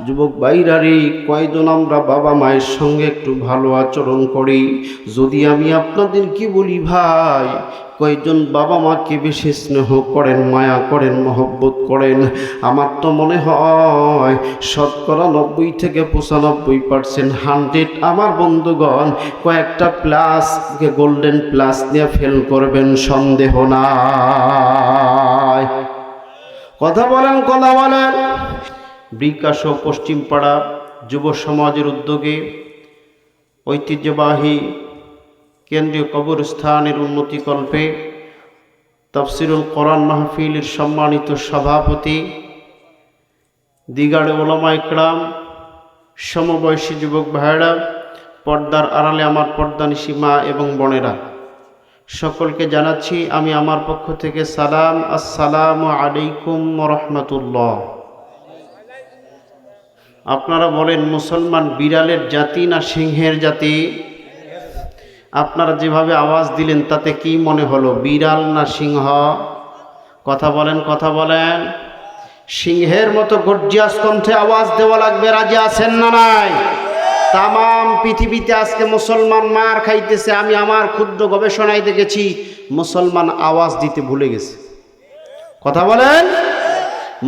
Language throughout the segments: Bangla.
যুবক ভাইরারে, কয়জন আমরা বাবা মায়ের সঙ্গে একটু ভালো আচরণ করি? যদি আমি আপনাদেরকে বলি ভাই, কয়জন বাবা মাকে বেশি স্নেহ করেন, মায়া করেন, মহব্বত করেন? আমার তো মনে হয় শতকরা 90 থেকে 95%, 100 আমার বন্ধুগণ কয়েকটা প্লাস, গোল্ডেন প্লাস নিয়ে ফেল করবেন, সন্দেহ নাই। কথা বলেন, কথা বলেন। বিকাশ ও পশ্চিমপাড়া যুব সমাজের উদ্যোগে ঐতিহ্যবাহী কেন্দ্রীয় কবরস্থানের উন্নতিকল্পে তাফসিরুল কোরআন মাহফিলের সম্মানিত সভাপতি, দিগাড়ে ওলামা ইকরাম, সমবয়সী যুবক ভাইয়েরা, পর্দার আড়ালে আমার পর্দানিশী মা এবং বোনেরা, সকলকে জানাচ্ছি আমি আমার পক্ষ থেকে সালাম। আসসালামু আলাইকুম ওয়া রাহমাতুল্লাহ। আপনারা বলেন, মুসলমান বিড়ালের জাতি না সিংহের জাতি? আপনারা যেভাবে আওয়াজ দিলেন তাতে কি মনে হলো, বিড়াল না সিংহ? কথা বলেন, কথা বলেন। সিংহের মতো গর্জিয়াস কণ্ঠে আওয়াজ দেওয়া লাগবে, রাজি আছেন না নাই? তামাম পৃথিবীতে আজকে মুসলমান মার খাইতেছে। আমি আমার ক্ষুদ্র গবেষণায় দেখেছি মুসলমান আওয়াজ দিতে ভুলে গেছে। কথা বলেন।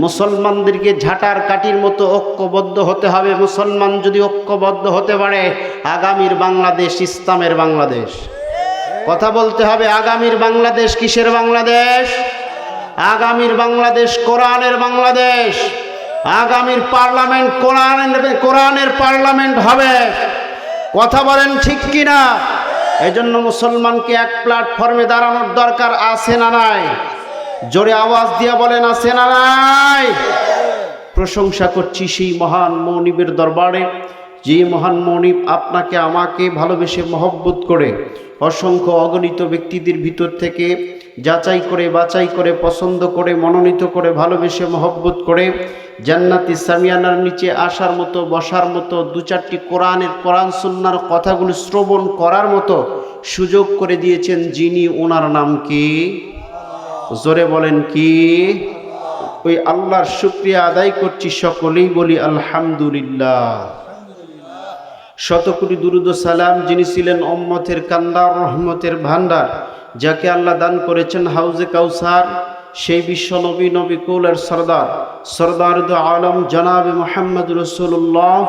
মুসলমানদেরকে ঝাঁটার কাঠির মতো ঐক্যবদ্ধ হতে হবে। মুসলমান যদি ঐক্যবদ্ধ হতে পারে, আগামীর বাংলাদেশ ইসলামের বাংলাদেশ। কথা বলতে হবে, আগামীর বাংলাদেশ কিসের বাংলাদেশ? আগামীর বাংলাদেশ কোরআনের বাংলাদেশ। আগামীর পার্লামেন্ট কোরআনের পার্লামেন্ট হবে। কথা বলেন ঠিক কিনা? এজন্য মুসলমানকে এক প্ল্যাটফর্মে দাঁড়ানোর দরকার আছে না নাই? জোরে আওয়াজ দিয়ে বলেন, আছে না নাই? প্রশংসা করছি সেই মহান মনিবের দরবারে, যে মহান মনিব আপনাকে আমাকে ভালোবেসে মহব্বত করে অসংখ্য অগণিত ব্যক্তিদের ভিতর থেকে যাচাই করে, বাছাই করে, পছন্দ করে, মনোনীত করে, ভালোবেসে মহব্বত করে জান্নাতি সামিয়ানার নিচে আসার মতো, বসার মতো, দু চারটি কোরআন সুন্নাহর কথাগুলো শ্রবণ করার মতো সুযোগ করে দিয়েছেন যিনি, ওনার নাম কি? জোরে বলেন কি? ওই আল্লাহর শুকরিয়া আদায় করছি, সকলেই বলি আলহামদুলিল্লাহ। শত কোটি দুরুদ ও সালাম যিনি ছিলেন উম্মতের কান্দার, রহমতের ভান্ডার, যাকে আল্লাহ দান করেছেন হাউজে কাউসার, সেই বিশ্ব নবী, নবী কুলের সরদার, সরদার দু আলম জনাবে মুহাম্মদ রাসূলুল্লাহ।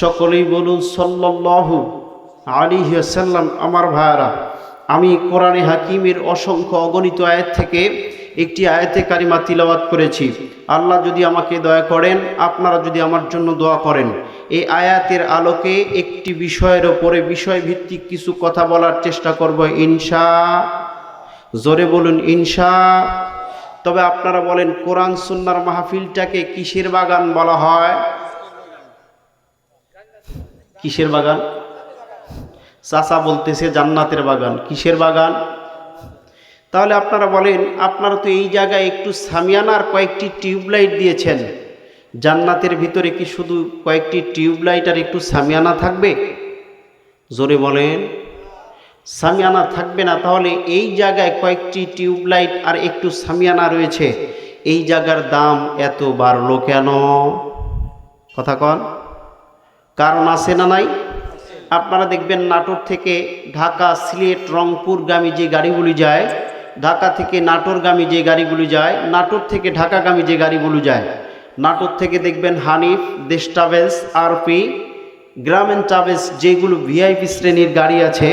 সকলেই বলুন সাল্লাল্লাহু আলাইহি ওয়াসাল্লাম। আমার ভাইরা, আমি কোরআনে হাকিমের অসংখ্য অগণিত আয়াত থেকে একটি আয়াতে কারিমা তিলাওয়াত করেছি। আল্লাহ যদি আমাকে দয়া করেন, আপনারা যদি আমার জন্য দোয়া করেন, এই আয়াতের আলোকে একটি বিষয়ের ওপরে বিষয়ভিত্তিক কিছু কথা বলার চেষ্টা করব ইনশা। জোরে বলুন ইনশা। তবে আপনারা বলেন, কোরআন সুন্নাহর মাহফিলটাকে কিসের বাগান বলা হয়? কিসের বাগান? চাচা বলতেছে জান্নাতের বাগান। কিসের বাগান? তাহলে আপনারা বলেন, আপনারা তো এই জায়গায় একটু সামিয়ানার কয়েকটি টিউবলাইট দিয়েছেন, জান্নাতের ভিতরে কি শুধু কয়েকটি টিউবলাইট আর একটু সামিয়ানা থাকবে? জোরে বলেন। সামিয়ানা থাকবে না। তাহলে এই জায়গায় কয়েকটি টিউবলাইট আর একটু সামিয়ানা রয়েছে, এই জায়গার দাম এত বাড়লো কেন? কথা কন। কারণ আছে না নাই? আপনারা দেখবেন নাটোর থেকে ঢাকা, সিলেট, রংপুরগামী যে গাড়িগুলি যায়, ঢাকা থেকে নাটোরগামী যে গাড়িগুলি যায়, নাটোর থেকে ঢাকাগামী যে গাড়িগুলো যায়, নাটোর থেকে দেখবেন হানিফ, দেশ ট্রাভেলস, আরপি, গ্রামীণ ট্রাভেলস, যেগুলো ভিআইপি শ্রেণীর গাড়ি আছে,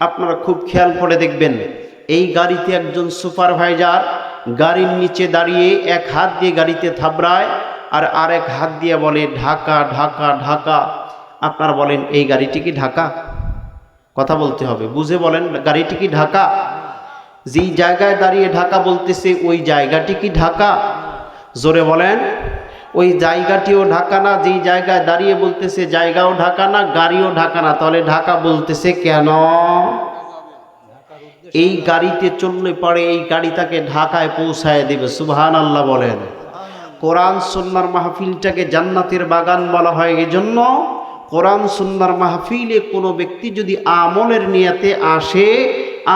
আপনারা খুব খেয়াল করে দেখবেন এই গাড়িতে একজন সুপারভাইজার গাড়ির নিচে দাঁড়িয়ে এক হাত দিয়ে গাড়িতে থাবড়ায় আর আরেক হাত দিয়ে বলে ঢাকা, ঢাকা, ঢাকা। আপনারা বলেন, এই গাড়িটি কি ঢাকা? কথা বলতে হবে, বুঝে বলেন, গাড়িটি কি ঢাকা? যেই জায়গায় দাঁড়িয়ে ঢাকা বলতেছে ওই জায়গাটি কি ঢাকা? জোরে বলেন। ওই জায়গাটিও ঢাকা না, যেই জায়গায় দাঁড়িয়ে বলতেছে জায়গাও ঢাকা না, গাড়িও ঢাকা না, তাহলে ঢাকা বলতেছে কেন? এই গাড়িতে চললে পরে এই গাড়ি তাকে ঢাকায় পৌঁছায় দেবে। সুবহানাল্লাহ বলেন। কোরআন সুন্নাহর মাহফিলটাকে জান্নাতের বাগান বলা হয় এজন্য, কোরআন সুন্নাহর মাহফিলে কোনো ব্যক্তি যদি আমলের নিয়তে আসে,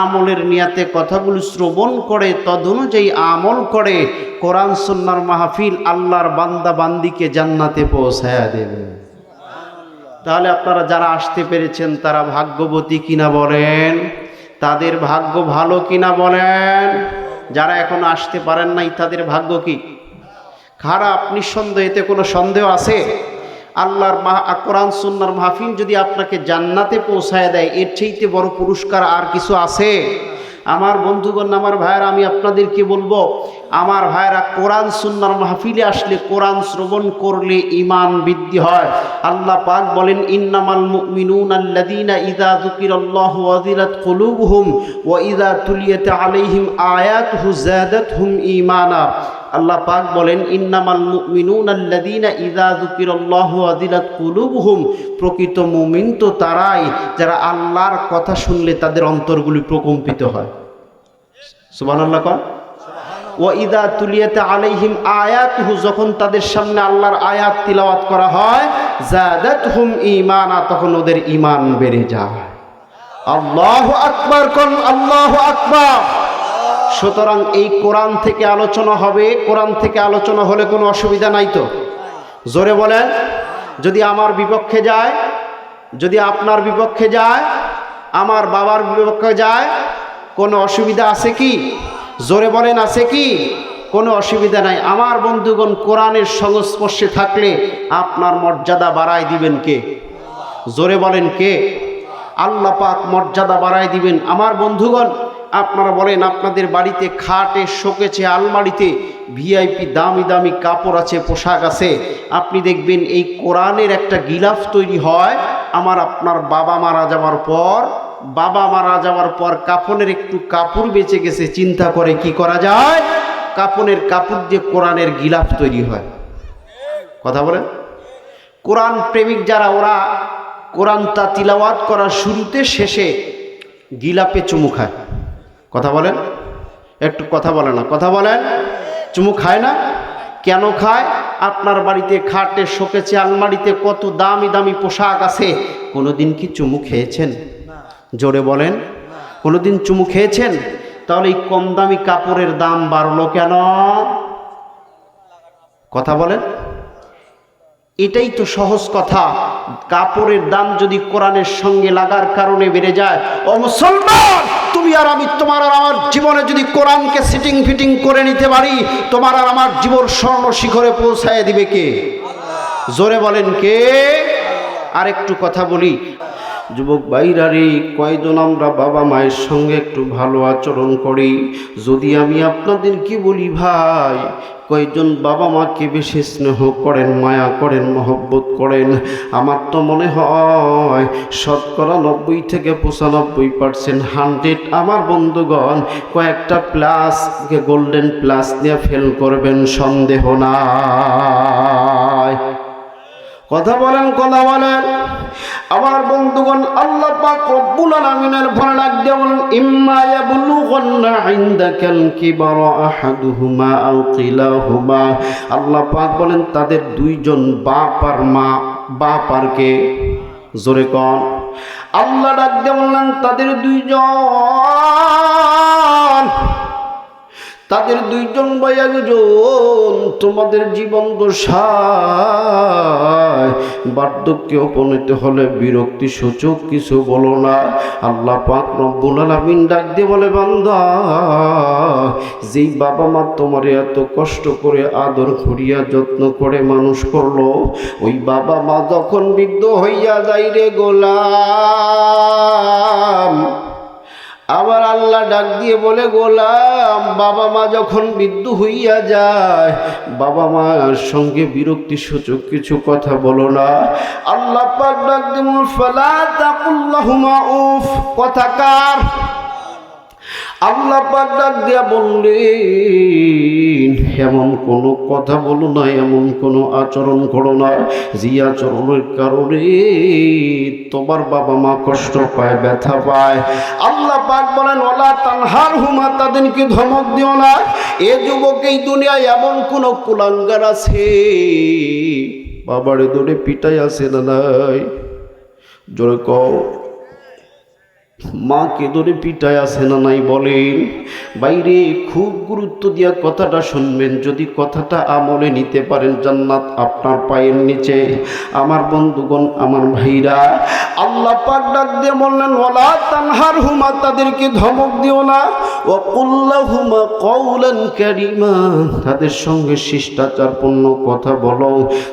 আমলের নিয়াতে কথাগুলো শ্রবণ করে তদনুযায়ী আমল করে কোরআন সুন্নাহর মাহফিল আল্লাহর বান্দা বান্দিকে জান্নাতে পৌঁছায়া দেবে। তাহলে আপনারা যারা আসতে পেরেছেন তারা ভাগ্যবতী কিনা বলেন, তাদের ভাগ্য ভালো কিনা বলেন। যারা এখন আসতে পারেন নাই তাদের ভাগ্য কি খারাপ? নিঃসন্দেহ, এতে কোনো সন্দেহ আছে? আল্লাহর কোরআন সুন্নাহর মাহফিল যদি আপনাকে জান্নাতে পৌঁছায় দেয়, এর চাইতে বড় পুরস্কার আর কিছু আছে? আমার বন্ধুগণ, আমার ভাইয়েরা, আমি আপনাদেরকে বলবো, আমার ভাইয়েরা, কোরআন সুন্নাহর মাহফিলে আসলে, কোরআন শ্রবণ করলে ঈমান বৃদ্ধি হয়। আল্লাহ পাক বলেন, ইন্নামাল মুমিনুনা আল্লাযীনা ইযা যুকিরাল্লাহু ওয়াজিলাত কুলুবুহুম ওয়া ইযা তুলিয়াত আলাইহিম আয়াতুহু যাদাতহুম ঈমানা। আল্লাহ পাক বলেন, ইন্নামাল মুমিনুনা আল্লাযীনা ইযা যুকিরাল্লাহু ওয়াজিলাত কুলুবুহুম, প্রকৃত মুমিন তো তারাই যারা আল্লাহর কথা শুনলে তাদের অন্তরগুলি প্রকম্পিত হয়। সুবহানাল্লাহ কর। ওয়া ইযা তুলিয়াত আলাইহিম আয়াতুহু, যখন তাদের সামনে আল্লাহর আয়াত তিলাওয়াত করা হয়, যাদাতহুম ঈমানা, তখন ওদের ঈমান বেড়ে যায়। আল্লাহু আকবার কোন, আল্লাহু আকবার। সুতরাং এই কোরআন থেকে আলোচনা হবে। কোরআন থেকে আলোচনা হলে কোনো অসুবিধা নাই তো? জোরে বলেন। যদি আমার বিপক্ষে যায়, যদি আপনার বিপক্ষে যায়, আমার বাবার বিপক্ষে যায়, কোনো অসুবিধা আছে কি? জোরে বলেন, আছে কি? কোনো অসুবিধা নাই। আমার বন্ধুগণ, কোরআনের সংস্পর্শে থাকলে আপনার মর্যাদা বাড়ায় দিবেন কে? জোরে বলেন, কে? আল্লাহ পাক মর্যাদা বাড়ায় দিবেন। আমার বন্ধুগণ, আপনারা বলেন, আপনাদের বাড়িতে খাটে, শোকেছে, আলমারিতে ভিআইপি দামি দামি কাপড় আছে, পোশাক আছে, আপনি দেখবেন এই কোরআনের একটা গিলাফ তৈরি হয়। আমার আপনার বাবা মারা যাওয়ার পর কাফনের একটু কাপড় বেঁচে গেছে, চিন্তা করে কি করা যায়? কাফনের কাপড় দিয়ে কোরআনের গিলাফ তৈরি হয়। কথা বলেন। কোরআন প্রেমিক যারা, ওরা কোরআনটা তিলাওয়াত করার শুরুতে শেষে গিলাপে চুমু খায়। কথা বলেন, একটু কথা বলে না, কথা বলেন। চুমু খায় না? কেন খায়? আপনার বাড়িতে খাটে, শোকেছে, আলমারিতে কত দামি দামি পোশাক আছে, কোনোদিন কি চুমু খেয়েছেন? জোরে বলেন, কোনোদিন চুমু খেয়েছেন? তাহলে এই কম দামি কাপড়ের দাম বাড়লো কেন? কথা বলেন। এটাই তো সহজ কথা। কাপড়ের দাম যদি কোরআনের সঙ্গে লাগার কারণে বেড়ে যায়, ও মুসলমান, তুমি আর আমি, তোমার আর আমার জীবনে যদি কোরআনকে সিটিং ফিটিং করে নিতে পারি, তোমার আর আমার জীবন স্বর্ণ শিখরে পৌঁছায় দিবে কে? জোরে বলেন, কে? আর একটু কথা বলি, যুবক ভাইরা রে, কয়জন আমরা বাবা মায়ের সঙ্গে একটু ভালো আচরণ করি? যদি আমি আপনাদেরকে বলি ভাই, কয়জন বাবা মাকে বেশি স্নেহ করেন, মায়া করেন, মহব্বত করেন? আমার তো মনে হয় শতকরা 90 থেকে 95%, 100 আমার বন্ধুগণ কয়েকটা প্লাস, গোল্ডেন প্লাস নিয়ে ফেল করবেন, সন্দেহ নাই। কথা বলেন, কথা বলেন। আমার বন্ধুগণ, আল্লাহ পাক রব্বুল আলামিনের ভালো লাগবে বলেন, ইম্মা ইয়াবলুগান্না ইনদাকাল কিবারা আহাদুহুমা আও কিলাহুমা। আল্লাহ পাক বলেন, তাদের দুইজন বাপ আর মা, বাপ আর কে? জোরে কোন। আল্লাহ ডাকতে বললেন, তাদের দুইজন বা একজন তোমাদের জীবন দশায় বার্ধক্যে উপনীত হলে বিরক্তি সূচক কিছু বলো না। আল্লাহ পাক রব্বুল আলামিন ডাক দিয়ে বলে, বান্দা, যেই বাবা মা তোমার এত কষ্ট করে আদর করিয়া যত্ন করে মানুষ করলো, ওই বাবা মা যখন বৃদ্ধ হইয়া যায় রে গোলাম, আবার আল্লাহ ডাক দিয়ে বলে, গোলাম, বাবা মা যখন বৃদ্ধ হইয়া যায়, বাবা মার সঙ্গে বিরক্তি সূচক কিছু কথা বলো না। আল্লাহ পাক ডাক দিয়ে, ফালা তাকুল্লাহুমা উফ। কথা কার? আল্লাহ পাক ডাক দিয়া বললেন, এমন কোনো কথা বলো না, এমন কোনো আচরণ করো না যে আচরণের কারণে তোমার বাবা মা কষ্ট পায়, ব্যথা পায়। আল্লাহ পাক বলেন, ওয়ালা তানহারহুমা, তাদেরকে ধমক দিও না। এ যুবক, এই দুনিয়ায় এমন কোন কুলাঙ্গার আছে বাবারে ধরে পিটাই আছে না নাই? জোরে কও। মাকে ধরে পিটায় আছে না নাই বলেন? বাইরে খুব গুরুত্ব দিয়া কথাটা শুনবেন, যদি কথাটা আমলে নিতে পারেন জান্নাত আপনার পায়ের নিচে। আমার বন্ধুগণ, আমার ভাইরা, আল্লাহ পাক ডাক দিয়ে বললেন ওয়ালা তানহারহুমা, তাদেরকে ধমক দিও না, ওয়া কুল্লাহুমা কওলান কারীমা, তাদের সঙ্গে শিষ্টাচারপূর্ণ কথা বলো,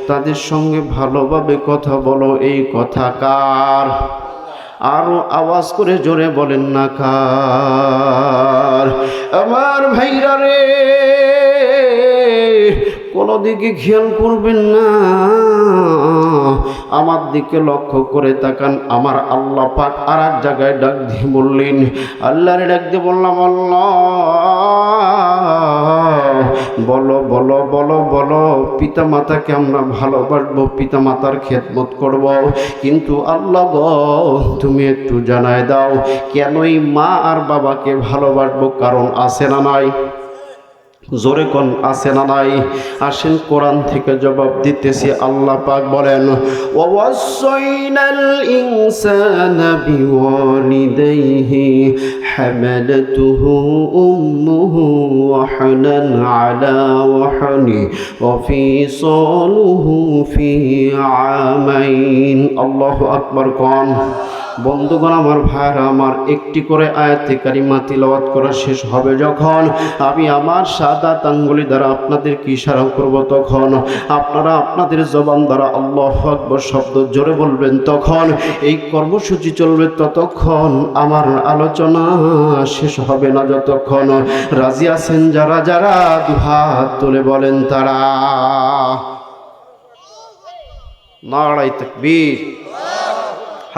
তাদের সঙ্গে ভালোভাবে কথা বলো। এই কথা কার? আরো আওয়াজ করে জোরে বলেন না কার? আমার ভাইরা রে, কোনো দিকে খেয়াল করবেন না, আমার দিকে লক্ষ্য করে তাকান। আমার আল্লাহ পাক আর এক জায়গায় ডাক দিয়ে বললেন, আল্লাহরে ডাক দিয়ে বললাম, আল্লাহ বলো বলো বলো বলো, পিতা মাতাকে আমরা ভালোবাসবো, পিতা মাতার খেদমত করব, কিন্তু আল্লাহ গো তুমি একটু জানায় দাও কেনই মা আর বাবাকে ভালোবাসবো? কারণ আছে না নাই? জোরে কোন আছে না নাই? আসেন কোরআন থেকে জবাব দিতেছি। আল্লাহ পাক বলেন ওয়াসাইনাল ইনসানা বিওয়ালিদাইহি হামালাতুহু উম্মুহু ওয়াহনান আলা ওয়াহনি ওয়া ফিসালুহু ফি আমাইন। আল্লাহু আকবার কোন। বন্ধুগণ, আমার ভাইরা আমার, একটি করে আয়াতে কারিমা তিলাওয়াত করা শেষ হবে যখন, আমি আমার সাদাত আঙ্গুলি দ্বারা আপনাদেরকে ইশারা করব, তখন আপনারা আপনাদের জবান দ্বারা আল্লাহু আকবার শব্দ জোরে বলবেন। তখন এই কর্মসূচি চলবে ততক্ষণ, আমার আলোচনা শেষ হবে না যতক্ষণ। রাজি আছেন যারা যারা দুহাত তুলে বলেন তারা। নারায়ে তাকবীর।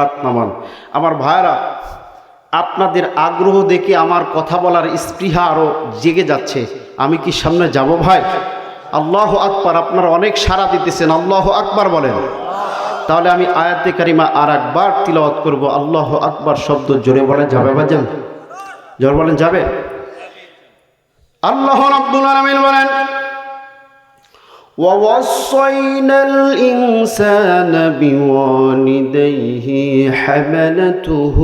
হাত নামান। আমার ভাইরা, আপনাদের আগ্রহ দেখে আমার কথা বলার স্পৃহা আরো জেগে যাচ্ছে। আমি কি সামনে যাব ভাই? আল্লাহু আকবার। আপনারা অনেক সাড়া দিতেছেন, আল্লাহু আকবার বলেন। তাহলে আমি আয়াতে কারিমা আর একবার তিলাওয়াত করব। আল্লাহু আকবার শব্দ জোরে বলে যাবে ভাইজান? জোরে বলেন যাবে? আল্লাহ রাব্বুল আলামিন বলেন ووصينا الإنسان بوالديه حملته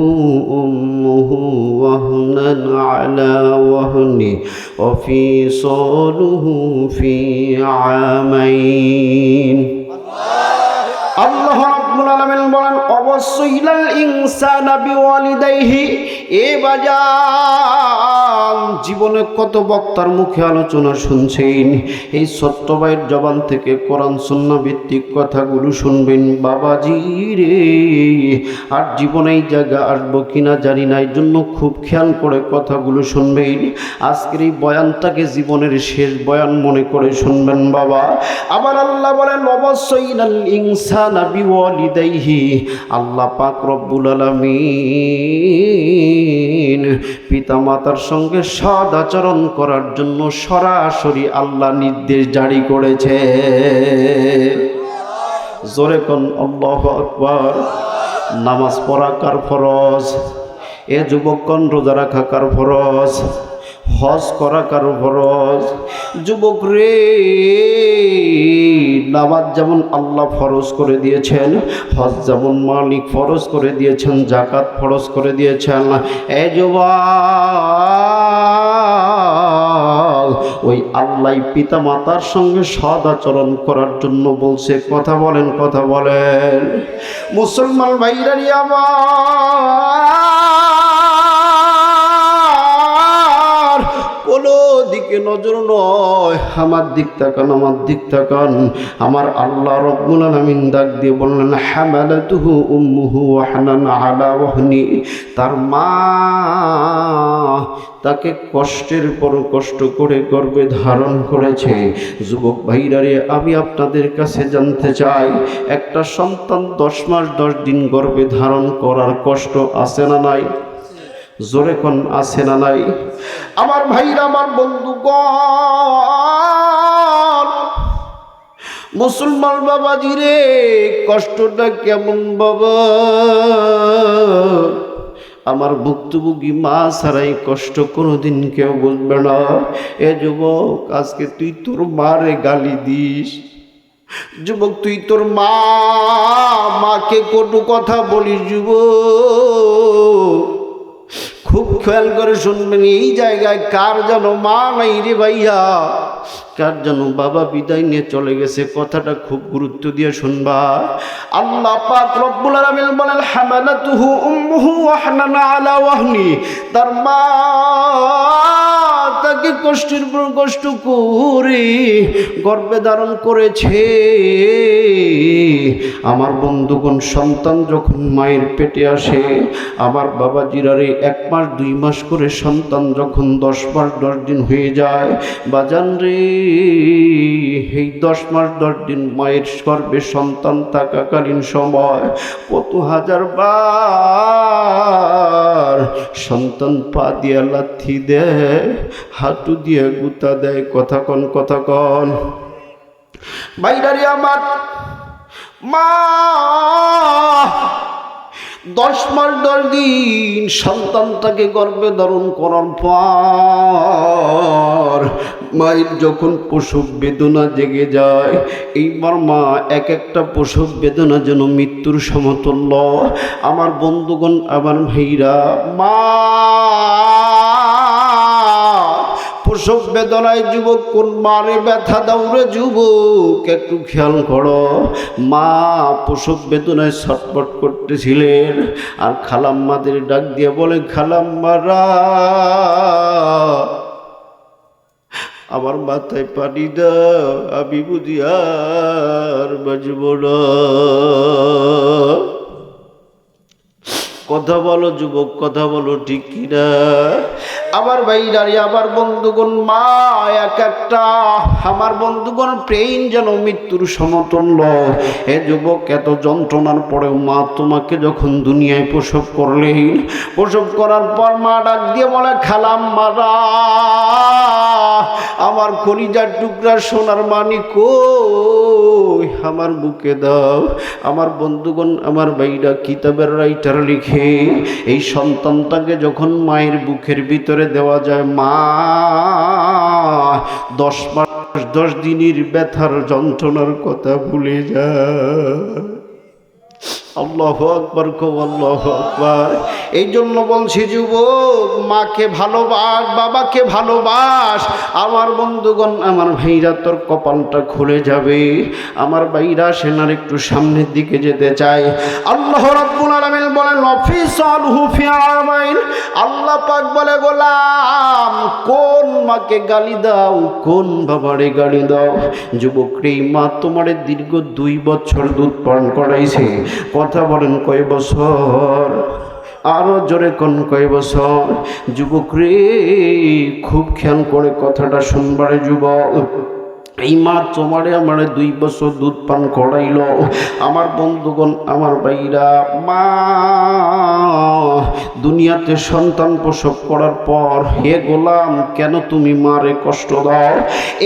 أمه وهنا على وهن وفصاله في عامين। আল্লাহ রাব্বুল আলামিন বলেন ওয়াসাইনাল ইনসানা বিওয়ালিদাইহি। এ বাজান, জীবনে কত বক্তার মুখে আলোচনা শুনছেন, এই ছোট্ট ভাইয়ের জবান থেকে কোরআন সুন্নাহ ভিত্তিক কথাগুলো শুনবেন বাবাজি রে। আর জীবনে এই জায়গা আসবো কিনা জানি না, এই জন্য খুব খেয়াল করে কথাগুলো শুনবেন। আজকের এই বয়ানটাকে জীবনের শেষ বয়ান মনে করে শুনবেন বাবা। আবার আল্লাহ বলেন ওয়াসাইনাল ইনসানা বিওয়ালিদাইহি। আল্লাহ পাক রব্বুল আলামিন পিতা মাতার সঙ্গে সৎ আচরণ করার জন্য সরাসরি আল্লাহ নির্দেশ জারি করেছে। জোরে কোন আল্লাহু আকবার। নামাজ পড়া কার ফরজ? এ যুবকগণ, রোজা রাখা কার ফরজ? হজ করা কার ফরজ? যুবক রে, নামাজ যেমন আল্লাহ ফরজ করে দিয়েছেন, হজ যেমন মালিক ফরজ করে দিয়েছেন, যাকাত ফরজ করে দিয়েছেন, এ যুবক, ওই আল্লাহ পিতা মাতার সঙ্গে সৎ আচরণ করার জন্য বলছে। কথা বলেন, কথা বলেন। মুসলমান ভাইরা আমার, কোনো দিকে নজর নয়, আমার দিক তাকান, আমার দিক তাকান। আমার আল্লাহ রাব্বুল আলামিন ডাক দিয়ে বললেন হামালাতুহু উম্মুহু ওয়াহনান আলা ওয়াহনি। তার মা তাকে কষ্টের পর কষ্ট করে গর্ভে ধারণ করেছে। যুবক ভাইরা রে, আমি আপনাদের কাছে জানতে চাই, একটা সন্তান 10 মাস 10 দিন গর্ভে ধারণ করার কষ্ট আছে না নাই? জোরে কোন আছে না নাই? আমার ভাইরা, আমার বন্ধুগণ, মুসলমান বাবাজি রে, কষ্টটা কেমন বাবা? আমার ভুক্তভোগী মা ছাড়াই কষ্ট কোনোদিন কেউ বুঝবে না। এ যুবক, আজকে তুই তোর মারে গালি দিস। যুবক, তুই তোর মাকে কটু কথা বলিস। যুবক, খুব খেয়াল করে শুনবেন, এই জায়গায় কার যেন মা নাই রে ভাইয়া, কার যেন বাবা বিদায় নিয়ে চলে গেছে, কথাটা খুব গুরুত্ব দিয়ে শুনবা। আল্লাহ পাক রব্বুল আলামিন বলেন, হামালাতুহু উম্মুহু ওয়াহনান আলা ওয়াহনি, তার মা তাকে কষ্টের পর কষ্ট করে গর্ভে ধারণ করেছে। আমার বন্ধুগণ, সন্তান যখন মায়ের পেটে আসে, আমার বাবা জিরারে 1 মাস 2 মাস করে সন্তান যখন 10 মাস 10 দিন হয়ে যায়, বাজান রে, এই 10 মাস 10 দিন মায়ের গর্ভে সন্তান থাকাকালীন সময় কত হাজার বার সন্তান পা দিয়ে লাথি দেয়, হাঁটু দিয়ে গুতা দেয়। কথা কন বাইরারি আমার মা 10 মাস 10 দিন সন্তানটাকে গর্ভে ধারণ করার পর মায়ের যখন প্রসব বেদনা জেগে যায়, এইবার মা এক একটা প্রসব বেদনা যেন মৃত্যুর সমতুল্য। আমার বন্ধুগণ, আমার ভাইরা, মা প্রসব বেদনায় যুবক কোন মারে ব্যথা দাও রে যুবক, একটু খেয়াল করো। মা প্রসব বেদনায় ছটফট করতেছিলেন, আর খালাম্মাদের ডাক দিয়ে বলে, খালাম্মারা আমার মাথায় পানি দাও, আমি বুঝি আর বাঁচব না। কথা বলো যুবক, কথা বলো, ঠিক কিনা? আমার ভাইরারে, আমার বন্ধুগণ, মা এক একটা, আমার বন্ধুগণ, প্রেম যেন মৃত্যুর সমতুল্য। হে যুবক, এত যন্ত্রণার পরেও মা তোমাকে যখন দুনিয়ায় প্রসব করলেন, প্রসব করার পর মা ডাক দিয়ে বলে, খালাম্মারা আমার কলিজার টুকরা সোনার মানিক কই, আমার বুকে দাও। আমার বন্ধুগণ, আমার ভাইরা, কিতাবের রাইটার লিখে, এই সন্তানটাকে যখন মায়ের বুকের ভিতরে দেওয়া যায়, মা 10 মাস 10 দিনের ব্যথার যন্ত্রণার কথা ভুলে যায়। আল্লাহু আকবার, আল্লাহু আকবার। এই জন্য বলছি যুবক, মাকে ভালোবাস, বাবাকে ভালোবাস। আমার বন্ধুগণ, আমার ভাইরা, তোর কপালটা খুলে যাবে। আমার ভাইরা, সেনার একটু সামনের দিকে যেতে চাই। আল্লাহ রাব্বুল আলামিন বলেন, ওয়াফিসালহু ফি আমাইন, আল্লাহ পাক বলে, গোলাম কোন মাকে গালি দাও, কোন বাবারে গালি দাও। যুবক রে, মা তোমারে দীর্ঘ 2 বছর দুধ পান করাইছে। কথা বলেন, কয় বছর? আরো জোরে কোন, কয় বছর? যুবক রে, খুব খেয়াল করে কথাটা শুনবারে যুবক। এই মা তোমারে আমারে 2 বছর দুধ পান করাইল। আমার বন্ধুগণ, আমার ভাইরা, মা দুনিয়াতে সন্তান প্রসব করার পর, হে গোলাম, কেন তুমি মারে কষ্ট দাও?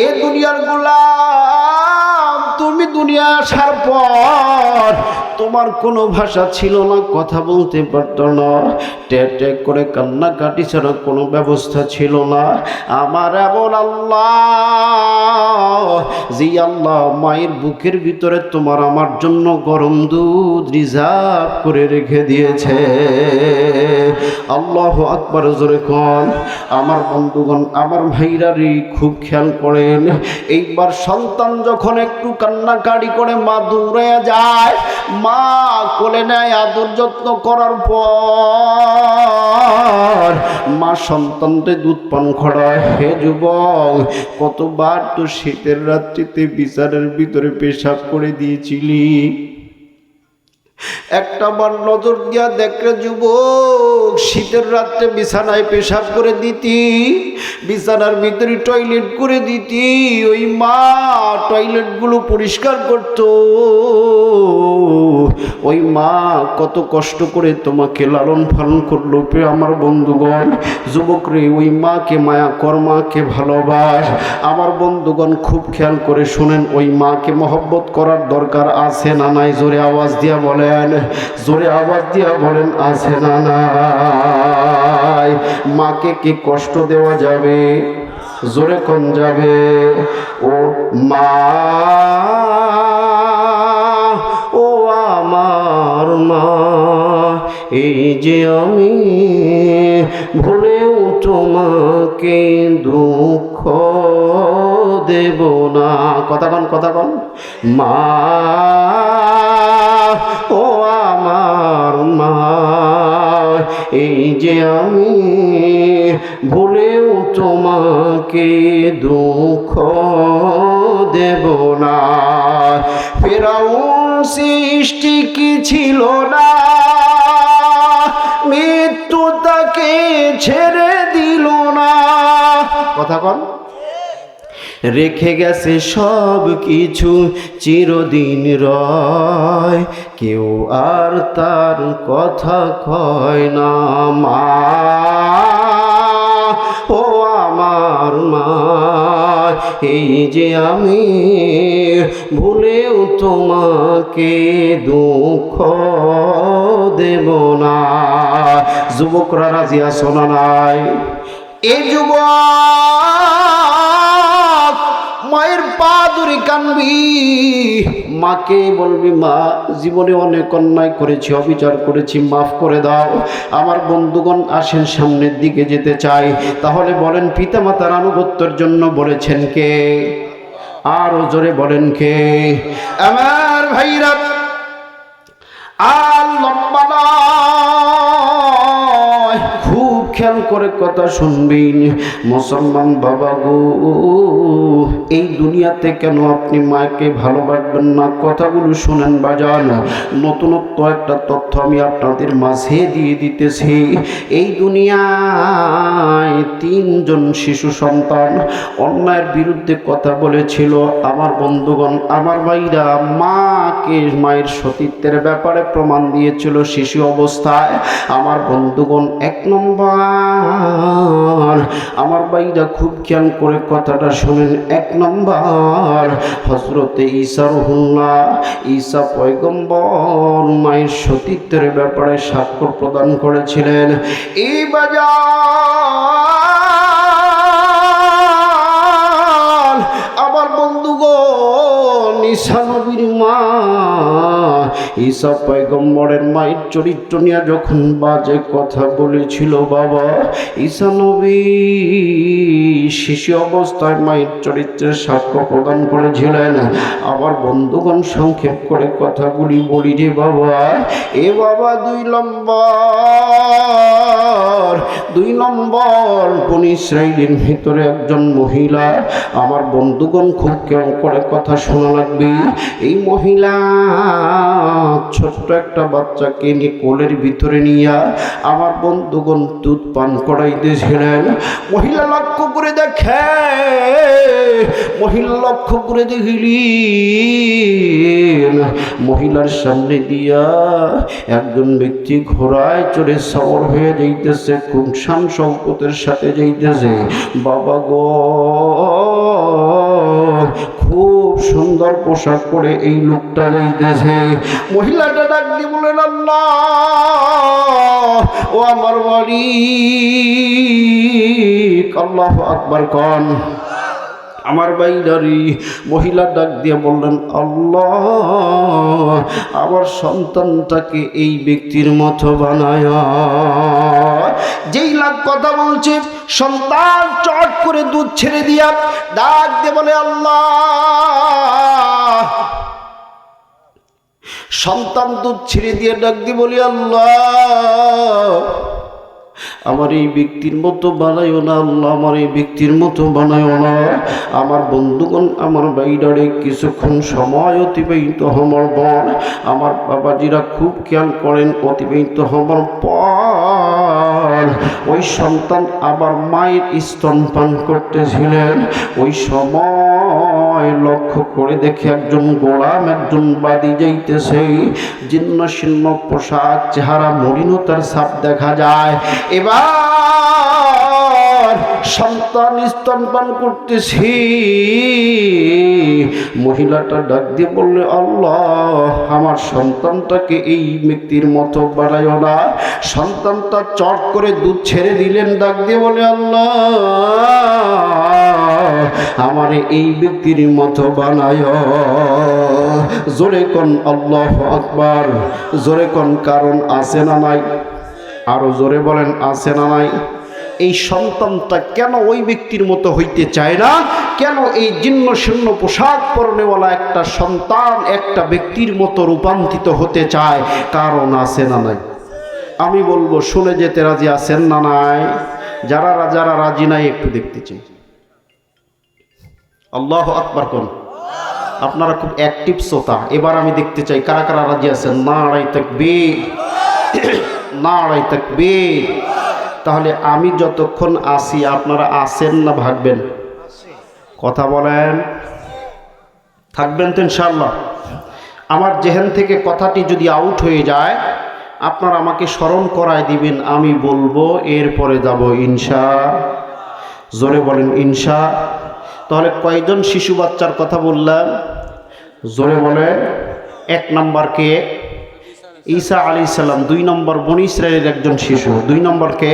এ দুনিয়ার গোলাম, তুমি দুনিয়া আসার পর তোমার কোনো ভাষা ছিল না, কথা বলতে পারত না, ট্যাক ট্যাক করে কান্নাকাটি ছাড়া কোনো ব্যবস্থা ছিল না। আমার এমন আল্লাহ, যে আল্লাহ মায়ের বুকের ভিতরে তোমার আমার জন্য গরম দুধ রিজার্ভ করে রেখে দিয়েছে। আল্লাহু আকবার, জোরে কোন। আমার বন্ধুগণ, আমার ভাইরা রে, খুব খেয়াল করেন। এইবার সন্তান যখন একটু কান্নাকাটি করে মা দৌড়ে যায়, মা কোলে নেয়, আদর যত্ন করার পর মা সন্তানকে দুধ পান করায়। হে যুবক, কতবার তো শীতের রাত্রিতে বিছানার ভিতরে পেশাব করে দিয়েছিলি? একটা বার নজর দিয়া দেখলে যুবক, শীতের রাত্রে বিছানায় পেশাব করে দিতি, বিছানার ভিতরে টয়লেট করে দিতি, ওই মা টয়লেটগুলো পরিষ্কার করত। ওই মা কত কষ্ট করে তোমাকে লালন পালন করলো। আমার বন্ধুগণ, যুবক রে, ওই মাকে মায়া কর, মাকে ভালোবাস। আমার বন্ধুগণ, খুব খেয়াল করে শুনেন, ওই মাকে মহব্বত করার দরকার আছে না নাই? জোরে আওয়াজ দিয়া বলেন, জোরে আওয়াজ দিয়া বলেন, আছে না নাই? মাকে কি কষ্ট দেওয়া যাবে? জোরে কোন যাবে? ও মা, ও আমার মা, এই যে আমি ভুলেও তোমাকে দুঃখ দেব না। কথা কন মা, ও আমার মা, এই যে আমি ভুলেও তোমাকে দুঃখ দেব না। ফেরাউন সৃষ্টি কি ছিল না, মৃত্যু তাকে ছেড়ে দিল না। কথা কন, রেখে গেছে সব কিছু চিরদিন রয়, কেউ আর তার কথা কয় না। মা, ও আমার মা, এই যে আমি ভুলেও তোমাকে দুঃখ দেব না। যুবকরা রাজি আছো না নাই? এই যুবক মায়ের পা ধরে কানবি, মাকে বলবি মা জীবনে অনেক অন্যায় করেছি, অবিচার করেছি, মাফ করে দাও। আমার বন্ধুগণ আসেন, সামনের দিকে যেতে চাই। তাহলে বলেন পিতামাতার আনুগত্যের জন্য বলেছেন কে? আরো জোরে বলেন কে? আমার ভাইরা আর লম্বা নয়, খুব খেয়াল করে কথা শুনবেন মুসলমান বাবা গো। এই দুনিয়াতে কেন আপনি মাকে ভালোবাসবেন না? কথাগুলো শুনেন বাজান। নতুনত্ব একটা তথ্য আমি আপনাদের মাঝে দিয়ে দিতেছি। এই দুনিয়ায় 3 জন শিশু সন্তান অন্যায়ের বিরুদ্ধে কথা বলেছিল। আমার বন্ধুগণ, আমার ভাইরা, মায়ের সতীত্বের ব্যাপারে প্রমাণ দিয়েছিল শিশু অবস্থায়। আমার বন্ধুগণ, 1 নম্বর, আমার ভাইরা খুব খেয়াল করে কথাটা শুনেন। 1 নম্বর, হযরতে ঈসা রুহুল্লাহ, ঈসা পয়গম্বর মায়ের সতীত্বের ব্যাপারে সাক্ষ্য প্রদান করেছিলেন। এই বাজার আমার বন্ধুগণ, ঈসা নবীর মা, ঈসা পয়গম্বরের মায়ের চরিত্র নিয়ে যখন বাজে কথা বলেছিল বাবা, ঈসা নবী শিশু অবস্থায় মায়ের চরিত্রের সাক্ষ্য প্রদান করেছিলেন। আবার বন্ধুগণ, সংক্ষেপ করে কথাগুলি বলি রে বাবা। এ বাবা, 2 নম্বর বনী ইসরাইলের ভিতরে একজন মহিলা। আমার বন্ধুগণ, খুব কেমন করে কথা শোনা লাগবে। এই মহিলা ছোট্ট একটা বাচ্চাকে নিয়ে কোলের ভিতরে নিয়ে আমার বন্ধুগণ দুধ পান করাইতেছিলেন। মহিলা লক্ষ্য করে দেখে, মহিলার সামনে দিয়া একজন ব্যক্তি ঘোড়ায় চড়ে সওয়ার হয়ে যাইতেছে, খুব শান শওকতের সাথে যাইতেছে। বাবা গো, খুব সুন্দর পোশাক পরে এই লোকটা যাইতেছে। মহিলাটা ডাক দিয়ে বলেন, আল্লাহ, ও আমার বাড়ি, আল্লাহু আকবার কন। আমার বাইরারি মহিলা ডাক দিয়ে বললেন, আল্লাহ, আমার সন্তানটাকে এই ব্যক্তির মতো বানায়। যেই লাখ কথা বলছে, সন্তান চট করে দুধ ছেড়ে দিয়া ডাক দিয়ে বলে, আল্লাহ, সন্তান দুধ ছেড়ে দিয়ে ডাক দিয়ে বলি, আল্লাহ, আমার এই ব্যক্তির মতো বানাইও না, আল্লাহ, আমার এই ব্যক্তির মতো বানাইও না। আমার বন্ধুগণ, আমার বাইরে কিছুক্ষণ সময় অতিবাহিত হওয়ার পর আমার বাবাজিরা খুব খেয়াল করেন, অতিবাহিত হওয়ার পর ওই সন্তান আবার মায়ের স্তনপান করতেছিলেন। ওই সময় লক্ষ্য করে দেখে একজন গোলাম, একজন বাদী যাইতেছে, জীর্ণ শীর্ণ পোশাক, চেহারা মলিনতার ছাপ দেখা যায়। এবার সন্তান স্তনপান করতেছি, মহিলাটা ডাক দিয়ে বললে, আল্লাহ, আমার সন্তানটাকে এই ব্যক্তির মতো বানাইও না। সন্তানটা চট করে দুধ ছেড়ে দিলেন, ডাক দিয়ে বলে, আল্লাহ, আমার এই ব্যক্তির মতো বানায়। জোরে কোন আল্লাহু আকবার, জোরে কোন, কারণ আছে না নাই? আরো জোরে বলেন, আছে না নাই? এই সন্তানটা কেন ওই ব্যক্তির মতো হইতে চায় না? কেন এই জীর্ণ শীর্ণ পোশাক পরনেওয়ালা একটা সন্তান একটা ব্যক্তির মতো রূপান্তরিত হতে চায়? কারণ আছে না নাই? আমি বলবো শুনে যেতে রাজি আছেন না নাই? যারা যারা রাজি নাই একটু দেখতে চাই। আল্লাহু আকবার কোন। আপনারা খুব অ্যাক্টিভ শ্রোতা, এবার আমি দেখতে চাই কারা কারা রাজি আছেন। নারায়ে তাকবীর, নারায়ে তাকবীর। তাহলে আমি যতক্ষণ আসি আপনারা আছেন না ভাগবেন? কথা বলেন, থাকবেন তো ইনশাআল্লাহ? আমার জেহেন থেকে কথাটি যদি আউট হয়ে যায় আপনারা আমাকে স্মরণ করায় দিবেন, আমি বলবো, এরপরে যাব ইনশা। জোরে বলেন ইনশা। তাহলে কয়জন শিশু বাচ্চার কথা বললাম? জোরে বলে। 1 নম্বর কে? ঈসা আলাইহিস সালাম। 2 নম্বর বনী ইসরাইলের একজন শিশু। 2 নম্বর কে?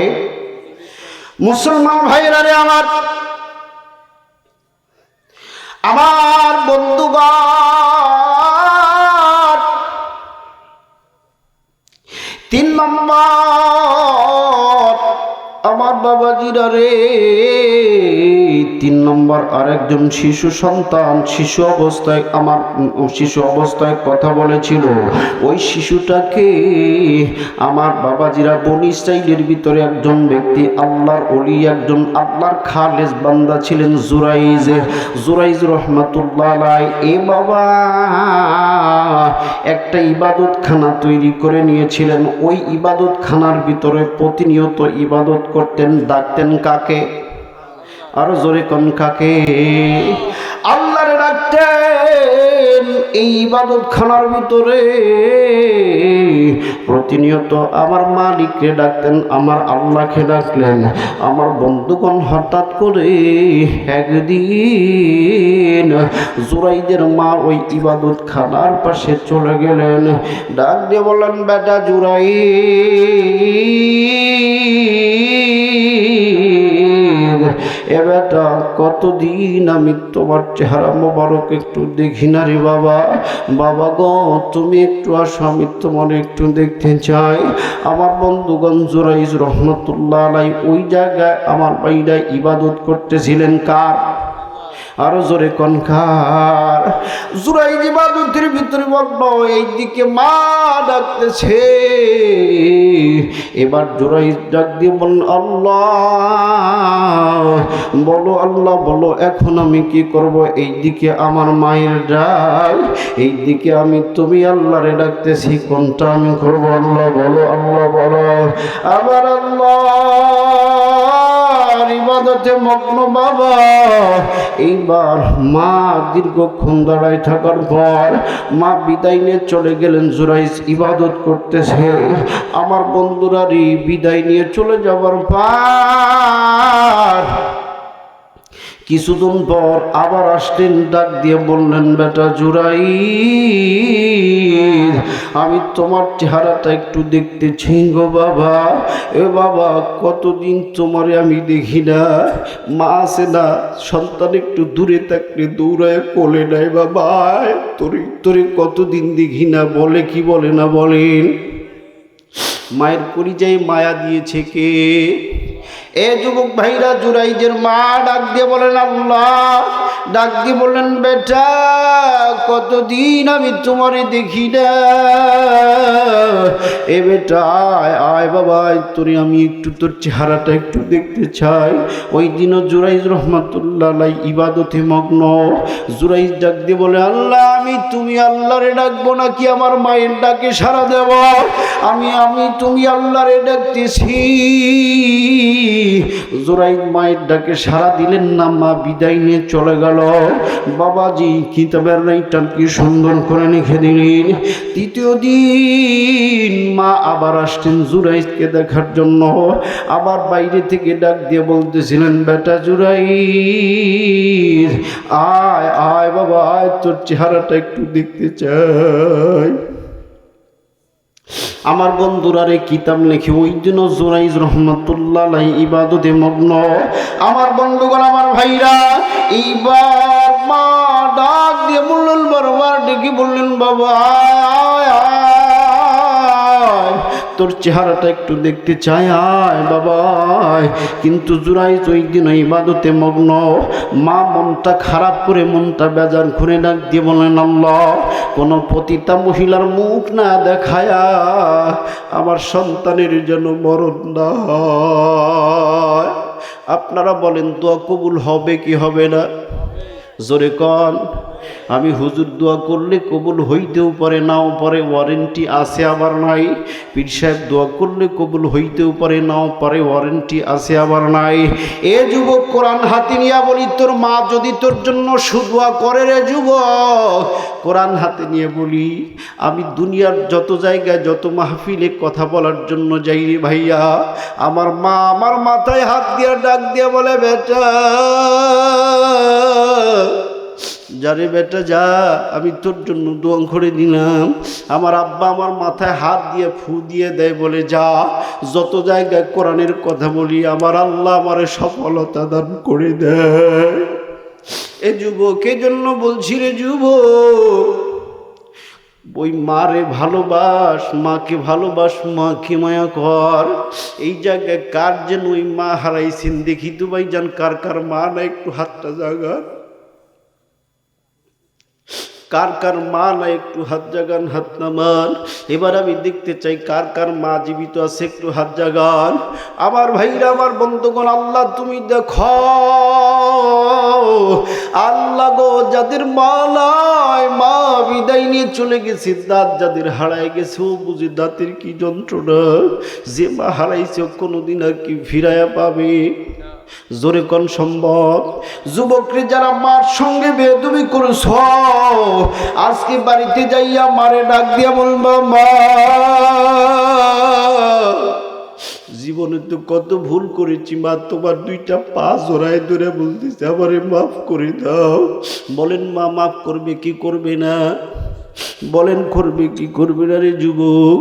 মুসলমান ভাইরা রে আমার, আমার বন্ধুগণ, 3 নম্বর আমার বাবাজিরা রে, 3 নম্বর আরেকজন শিশু সন্তান শিশু অবস্থায় কথা বলেছিল। ওই শিশুটাকে আমার বাবাজিরা বনী ইসরাইলের ভিতরে একজন ব্যক্তি, আল্লাহর ওলি, একজন আল্লাহর খালেস বান্দা ছিলেন, জুরাইজ রহমাতুল্লাহ আলাইহি। এ বাবা একটা ইবাদতখানা তৈরি করে নিয়েছিলেন। ওই ইবাদতখানার ভিতরে প্রতিনিয়ত ইবাদত করতেন। ডাকতেন কাকে? আরো জোরে কোন কাকে? আল্লাহরে ডাকতেন। এই ইবাদতখানার ভিতরে প্রতিনিয়ত আমার মালিককে ডাকতেন, আমার আল্লাহকে ডাকলেন। আমার বন্ধুগণ, হঠাৎ করে একদিন জুরাইজের মা ওই ইবাদতখানার পাশে চলে গেলেন। ডাক দিয়ে বললেন, বেটা জুরাইজ, এ বেটা, কতদিন আমি তোমার চেহারা মোবারক একটু দেখি না রে বাবা। বাবা গো, তুমি একটু আসো, আমি তোমার একটু দেখতে চাই। আমার বন্ধুগণ, জুরাইজ রহমাতুল্লাহ আলাইহি ওই জায়গায় আমার ভাইরা ইবাদত করতেছিলেন কার? আরো জোরে কনকার। জুরাইজ ইবাদতের ভিতরে মগ্ন, এইদিকে মা ডাকতেছে। এবার জুরাইজ ডাক দিয়ে বলল, আল্লাহ বলো, আল্লাহ বলো, এখন আমি কি করব? এইদিকে আমার মায়ের ডাক, এইদিকে আমি তুমি আল্লাহরে ডাকতেছি, কোনটা আমি করবো? আল্লাহ বলো, আল্লাহ বলো। আবার আল্লাহ ইবাদতে মগ্ন বাবা। এইবার মা দীর্ঘক্ষণ দাঁড়ায় থাকার পর মা বিদায় নিয়ে চলে গেলেন। জুরাইজ ইবাদত করতেছে। আমার বন্ধুরা বিদায় নিয়ে চলে যাবার পর কিছুদিন পর আবার আসলেন, ডাক দিয়ে বললেন, বেটা জুরাইজ, আমি তোমার চেহারাটা একটু দেখতেছি গো বাবা। এ বাবা, কতদিন তোমারে আমি দেখি না। মা আছে না, সন্তান একটু দূরে থাকলে দৌড়ায় কোলে নেয় বাবা। তোরে কতদিন দেখি না, বলে কি বলে না বলেন? মায়ের পরিচয়ে মায়া দিয়েছে কে? এ যুবক ভাইরা, জুরাইজের মা ডাক দিয়ে বলেন, আল্লাহ ডাক দিয়ে বললেন, বেটা, কতদিন আমি তোমারে দেখি না। এ বেটা, আয় বাবা, তোরে আমি একটু তোর চেহারাটা একটু দেখতে চাই। ওই দিনও জুরাইজ রহমাতুল্লাহ আলাইহি ইবাদতে মগ্ন। জুরাইজ ডাক দিয়ে বলে, আল্লাহ, তুমি আল্লাহরে ডাকবো নাকি আমার মায়ের ডাকে সাড়া দেব? তুমি আল্লাহরে ডাকতেছি। জুরাইজ মায়ের ডাকে সাড়া দিলেন না, মা বিদায় নিয়ে চলে গেল। বাবাজি কিতাবের রাইটার কি সুন্দর করে লিখে দিলেন। 3য় দিন মা আবার আসতেন জুরাইজকে দেখার জন্য। আবার বাইরে থেকে ডাক দিয়ে বলতেছিলেন, বেটা জুরাইজ, আয় আয় বাবা, আয়, তোর চেহারাটা একটু দেখতে চাই। আমার বন্ধুরা কিতাব লেখে ওই দিন জুরাইজ রহমাতুল্লাহ আলাইহি ইবাদতে মগ্ন। আমার বন্ধুগণ, আমার ভাইরা, এইবার মা ডাক দিয়ে বললেন, বারবার ডেকে বললেন, বাবা তোর চেহারাটা একটু দেখতে চাই, আয় বাবা। কিন্তু জুরাইজ ওই দিন ইবাদতে মগ্ন। মা মনটা খারাপ করে, মনটা বেজার করে ডাক দিয়ে বলেন, আল্লাহ, কোনো পতিতা মহিলার মুখ না দেখায়া আমার সন্তানের যেন মরণ না হয়। আপনারা বলেন দোয়া কবুল হবে কি হবে না? জোরে কন। আমি হুজুর দোয়া করলে কবুল হইতেও পারে, নাও পারে, ওয়ারেন্টি আছে আবার নাই। পীর সাহেব দোয়া করলে কবুল হইতেও পারে, নাও পারে, ওয়ারেন্টি আছে আবার নাই। এ যুবক, কোরআন হাতে নিয়ে বলি, তোর মা যদি তোর জন্য সুদোয়া করে রে যুবক, কোরআন হাতে নিয়ে বলি, আমি দুনিয়ার যত জায়গায় যত মাহফিলে কথা বলার জন্য যাই রে ভাইয়া, আমার মা আমার মাথায় হাত দিয়ে ডাক দিয়ে বলে, বেটা যারে বেটা যা, আমি তোর জন্য দোয়া করে দিলাম। আমার আব্বা আমার মাথায় হাত দিয়ে ফু দিয়ে দেয়, বলে যা, যত জায়গায় কোরআনের কথা বলি আমার আল্লাহ আমারে সফলতা দান করে দেয়। এ যুবক, এজন্য বলছি রে যুবক, ওই মারে ভালোবাস, মাকে ভালোবাস, মাকে মায়া কর। এই জায়গায় কার যেন ওই মা হারাইছেন দেখি তো ভাইজান, কার কার মা না একটু হাতটা জাগান, কার কার মা না একটু হাত জাগান, হাত নামান। এবার আমি দেখতে চাই কার কার মা জীবিত আছে, একটু হাত জাগান। আমার ভাইরা, আমার বন্ধুগণ, আল্লাহ তুমি দেখো, আল্লাহ গো, যাদের মা নাই, মা বিদায় নিয়ে চলে গেছে, দাঁত যাদের হারায় গেছে, ও বুঝি দাঁতের কি যন্ত্রণা। যে মা হারাইছে কোনোদিন আর কি ফিরাইয়া পাবে? জোরে কোন সম্ভব? যুবকরে যারা মার সঙ্গে বেয়াদবি করেছ, আজকে বাড়িতে যাইয়া মারে ডাক দিয়া বলবা, মা জীবনে তো কত ভুল করেছি মা, তোমার দুইটা পা জোড়ায় ধরে বলতেছে আমারে মাফ করে দাও। বলেন মা মাফ করবে কি করবে না? বলেন করবে কি করবে না রে যুবক?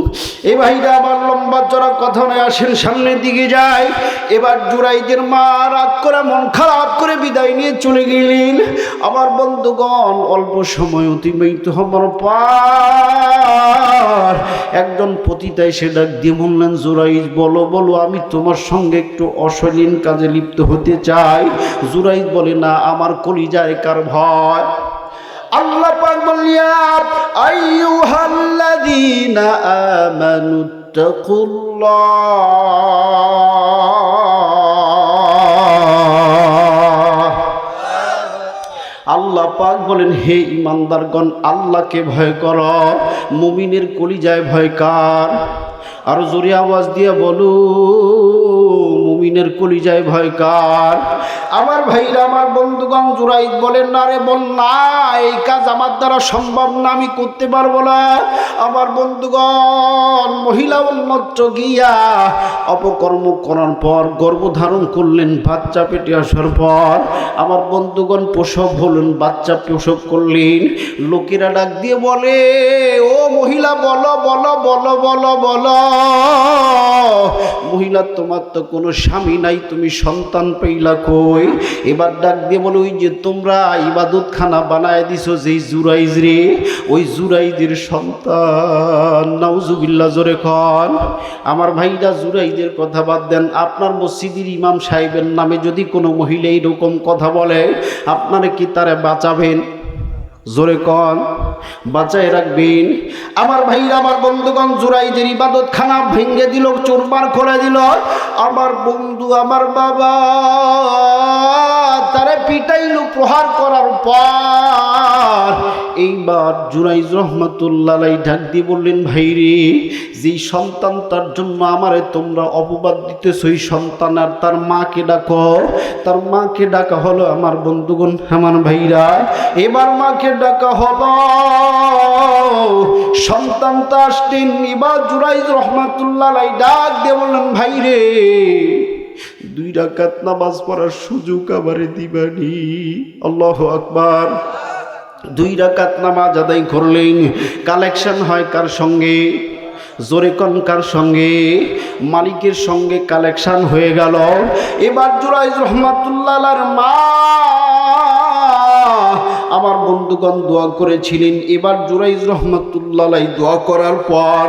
এই ভাইরা আমার লম্বা চড়া কথা নয়, আসেন সামনের দিকে যায়। এবার জুরাইদের মা রাগ করে, মন খারাপ করে বিদায় নিয়ে চলে গেলেন। আমার বন্ধুগণ, অল্প সময় অতিবাহিত হবার পর একজন পতিতা এসে ডাক দিয়ে বললেন, জুরাইজ বলো বলো, আমি তোমার সঙ্গে একটু অশালীন কাজে লিপ্ত হতে চাই। জুরাইজ বলে, না, আমার কলিজায় কার ভয়। আল্লাহ পাক বললেন, আইয়ুহাল্লাযীনা আমানুত্তাকুল্লাহ। আল্লাহ পাক বলেন, হে ঈমানদারগণ, আল্লাহকে ভয় করো। মুমিনের কলিজায় ভয় কার? আরো জোরে আওয়াজ দিয়ে বলো, মুমিনের কলিজায় ভয় কার? আমার ভাইরা, আমার বন্ধুগণ, জুরাইদ বলেন, না রে বল না, এই কাজ আমার দ্বারা সম্ভব না, আমি করতে পারবো না। আমার বন্ধুগণ, মহিলা উন্মত্ত গিয়া অপকর্ম করার পর গর্ভধারণ করলেন, বাচ্চা পেটে আসার পর আমার বন্ধুগণ প্রসব হলেন, বাচ্চা প্রসব করলেন। লোকেরা ডাক দিয়ে বলে, ও মহিলা বলো বলো বলো বলো বলো, মহিলা তোমার তো কোনো স্বামী নাই, তুমি সন্তান পেইলা কই? এবার ডাক দিয়ে বলে, ওই যে তোমরা ইবাদত খানা বানায় দিছো যেই জুরাইজ রে, ওই জুরাইজের সন্তান। নাউজুবিল্লাহ, জোরে খান। আমার ভাইরা, জুরাইজের কথা বাদ দেন, আপনার মসজিদের ইমাম সাহেবের নামে যদি কোনো মহিলা এইরকম কথা বলে, আপনারা কি তারে বাঁচাবেন? জোরে কন, বাঁচায় রাখবেন? আমার ভাইরা, আমার বন্ধুগণ, জুরাইদের ইবাদত খানা ভেঙে দিল, চুরমার করে দিল। আমার বন্ধু, আমার বাবা তারে পিটাইল, প্রহার করার পর এইবার জুরাইজ রহমাতুল্লাহ আলাইহি ডাক দিয়ে বললেন, ভাইরে, যেই সন্তান তার জন্য আমারে তোমরা অপবাদ দিতেছ, ওই সন্তান আর তার মাকে ডাকো। তার মাকে ডাকা হলো। আমার বন্ধুগণ, আমার ভাইরা, এবার মাকে ডাকা হলো, সন্তানটা আসতেন। এবার জুরাইজ রহমাতুল্লাহ আলাইহি ডাক দিয়ে বললেন, ভাইরে, 2 রাকাত নামাজ পড়ার সুযোগ আমারে দিবানি? আল্লাহু আকবার। 2 রাকাত নামাজ আদায় করলেন। কালেকশন হয় কার সঙ্গে? জোরে কোন কার সঙ্গে? মালিকের সঙ্গে কালেকশন হয়ে গেল। এবার জুরাইজ রহমাতুল্লাহ আলাইহির মা আমার বন্ধুগণ দোয়া করেছিলেন। এবার জুরাইজ রহমাতুল্লাহ আলাইহি দোয়া করার পর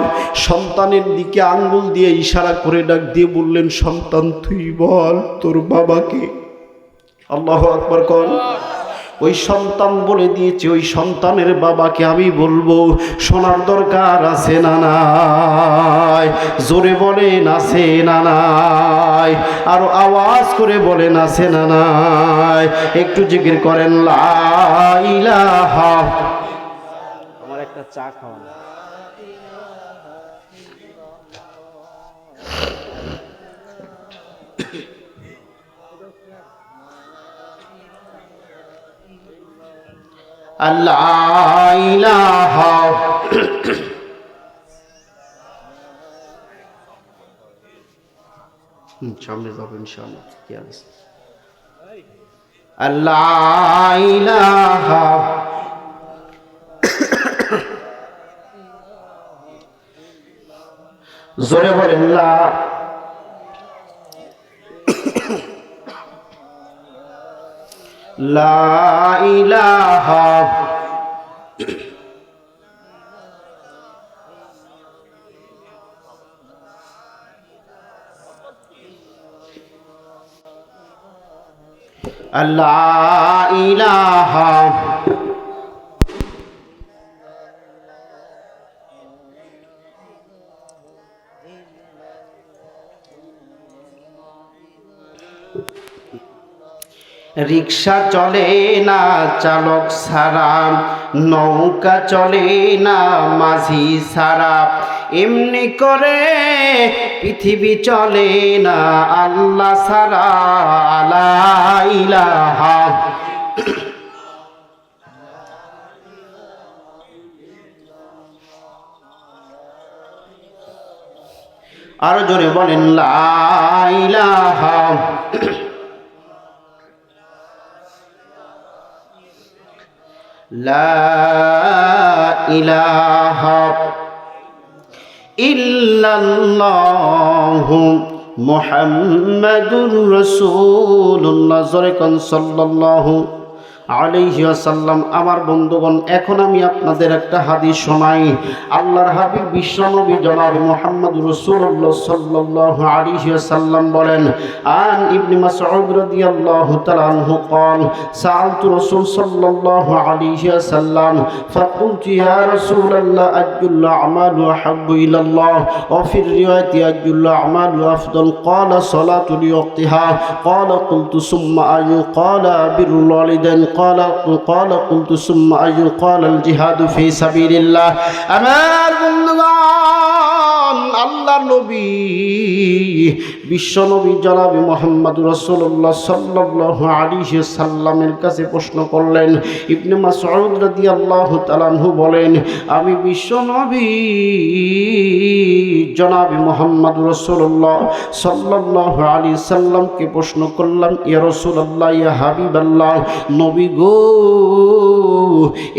সন্তানের দিকে আঙ্গুল দিয়ে ইশারা করে ডাক দিয়ে বললেন, সন্তান তুই বল তোর বাবাকে। আল্লাহু আকবার কোন। ওই সন্তান বলে দিয়েছে ওই সন্তানের বাবাকে আমি বলবো। শোনার দরকার আছে না নাই? জোরে বলেন আছে না নাই? আরো আওয়াজ করে বলেন আছে না নাই? একটু জিকির করেন লা ইলাহা। আমার একটা চা খাওয়া। আল্লাহ ইলাহা সামনে যাবো ইনশাআল্লাহ। কি আছে? আল্লাহ ইলাহা জোরে বলেন লা ইলাহা আল্লাহ ইলাহা রিক্সা চলে না চালক ছাড়া, নৌকা চলে না মাঝি ছাড়া, এমনি করে পৃথিবী চলে না আল্লাহ ছাড়া। লা ইলাহা আরো জোরে বলেন লা ইলাহা লা ইলাহা ইল্লাল্লাহু মুহাম্মাদুর রাসূলুল্লাহ। জোরে কোন সাল্লাল্লাহু আলাইহি ওয়াসাল্লাম। আমার বন্ধুগণ, এখন আমি আপনাদের একটা হাদিস শোনাই। আল্লাহর হাবিব বিশ্বনবী জনাব মুহাম্মদুর রাসূলুল্লাহ সাল্লাল্লাহু আলাইহি ওয়াসাল্লাম বলেন, আন ইবনে মাসউদ রাদিয়াল্লাহু তাআলা আনহু قال سألت رسول صلى الله عليه وسلم فقلت يا رسول الله أي الأعمال أحب إلى الله وفي الرواية أي الأعمال أفضل قال صلاة لوقتها قال قلت ثم أي قال بر الوالدين قال قلت ثم أي قال الجهاد في سبيل الله। আমার বন্ধুগণ, আল্লাহর নবী বিশ্ব নবী জনাব মুহাম্মদুর রাসূলুল্লাহ সাল্লাল্লাহু আলাইহি সাল্লামের কাছে প্রশ্ন করলেন। ইবনে মাসউদ রাদিয়াল্লাহু তাআলা আনহু বলেন, আমি বিশ্ব নবী জনাব মুহাম্মদুর রাসূলুল্লাহ সাল্লাল্লাহু আলাইহি সাল্লামকে প্রশ্ন করলাম, ইয়া রাসূলুল্লাহ ইয়া হাবিবাল্লাহ, নবী গো,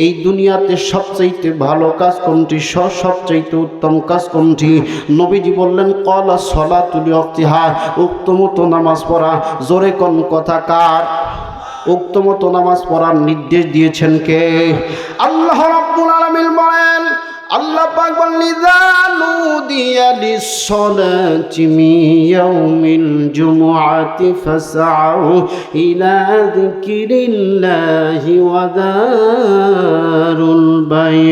এই দুনিয়াতে সবচাইতে ভালো কাজ কোনটি, সবচাইতে উত্তম কাজ কোনটি? নবীজি বললেন, ক্বালা সালাতুল ওয়াক্তিহা, উক্তমত নামাজ পড়া। জোরে কোন কথা কার? উক্তমত নামাজ পড়ার নির্দেশ দিয়েছেন কে? আল্লাহ রাব্বুল আলামিন বলেন, আল্লাহ পাক বলেন, ইযা নুদিয়া লিস-সালাতি মিন ইয়াউমিল জুমআতি ফাসআউ ইলা যিকরিল্লাহি ওয়া দারুল বাই'।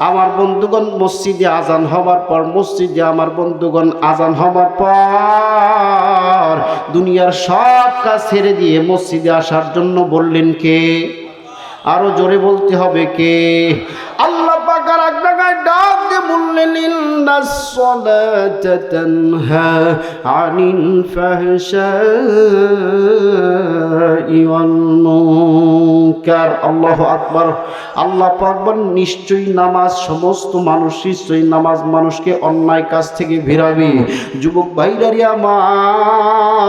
আমার বন্ধুগণ, মসজিদে আজান হবার পর, মসজিদে আমার বন্ধুগণ আজান হবার পর দুনিয়ার সব কাজ ছেড়ে দিয়ে মসজিদে আসার জন্য বললেন কে? আরো জোরে বলতে হবে কে? আল্লাহ পাক আর এক জায়গায় ডাক দিয়ে বললেন, ইন্নাস সালাতা তানহা আনিল ফাহশাই ওয়াল মুনকার। আল্লাহু আকবার। আল্লাহ পাক বলেন, নিশ্চয়ই নামাজ সমস্ত মানুষ, নিশ্চয়ই নামাজ মানুষকে অন্যায় কাজ থেকে ফিরাবে। যুবক ভাইরারি আমার,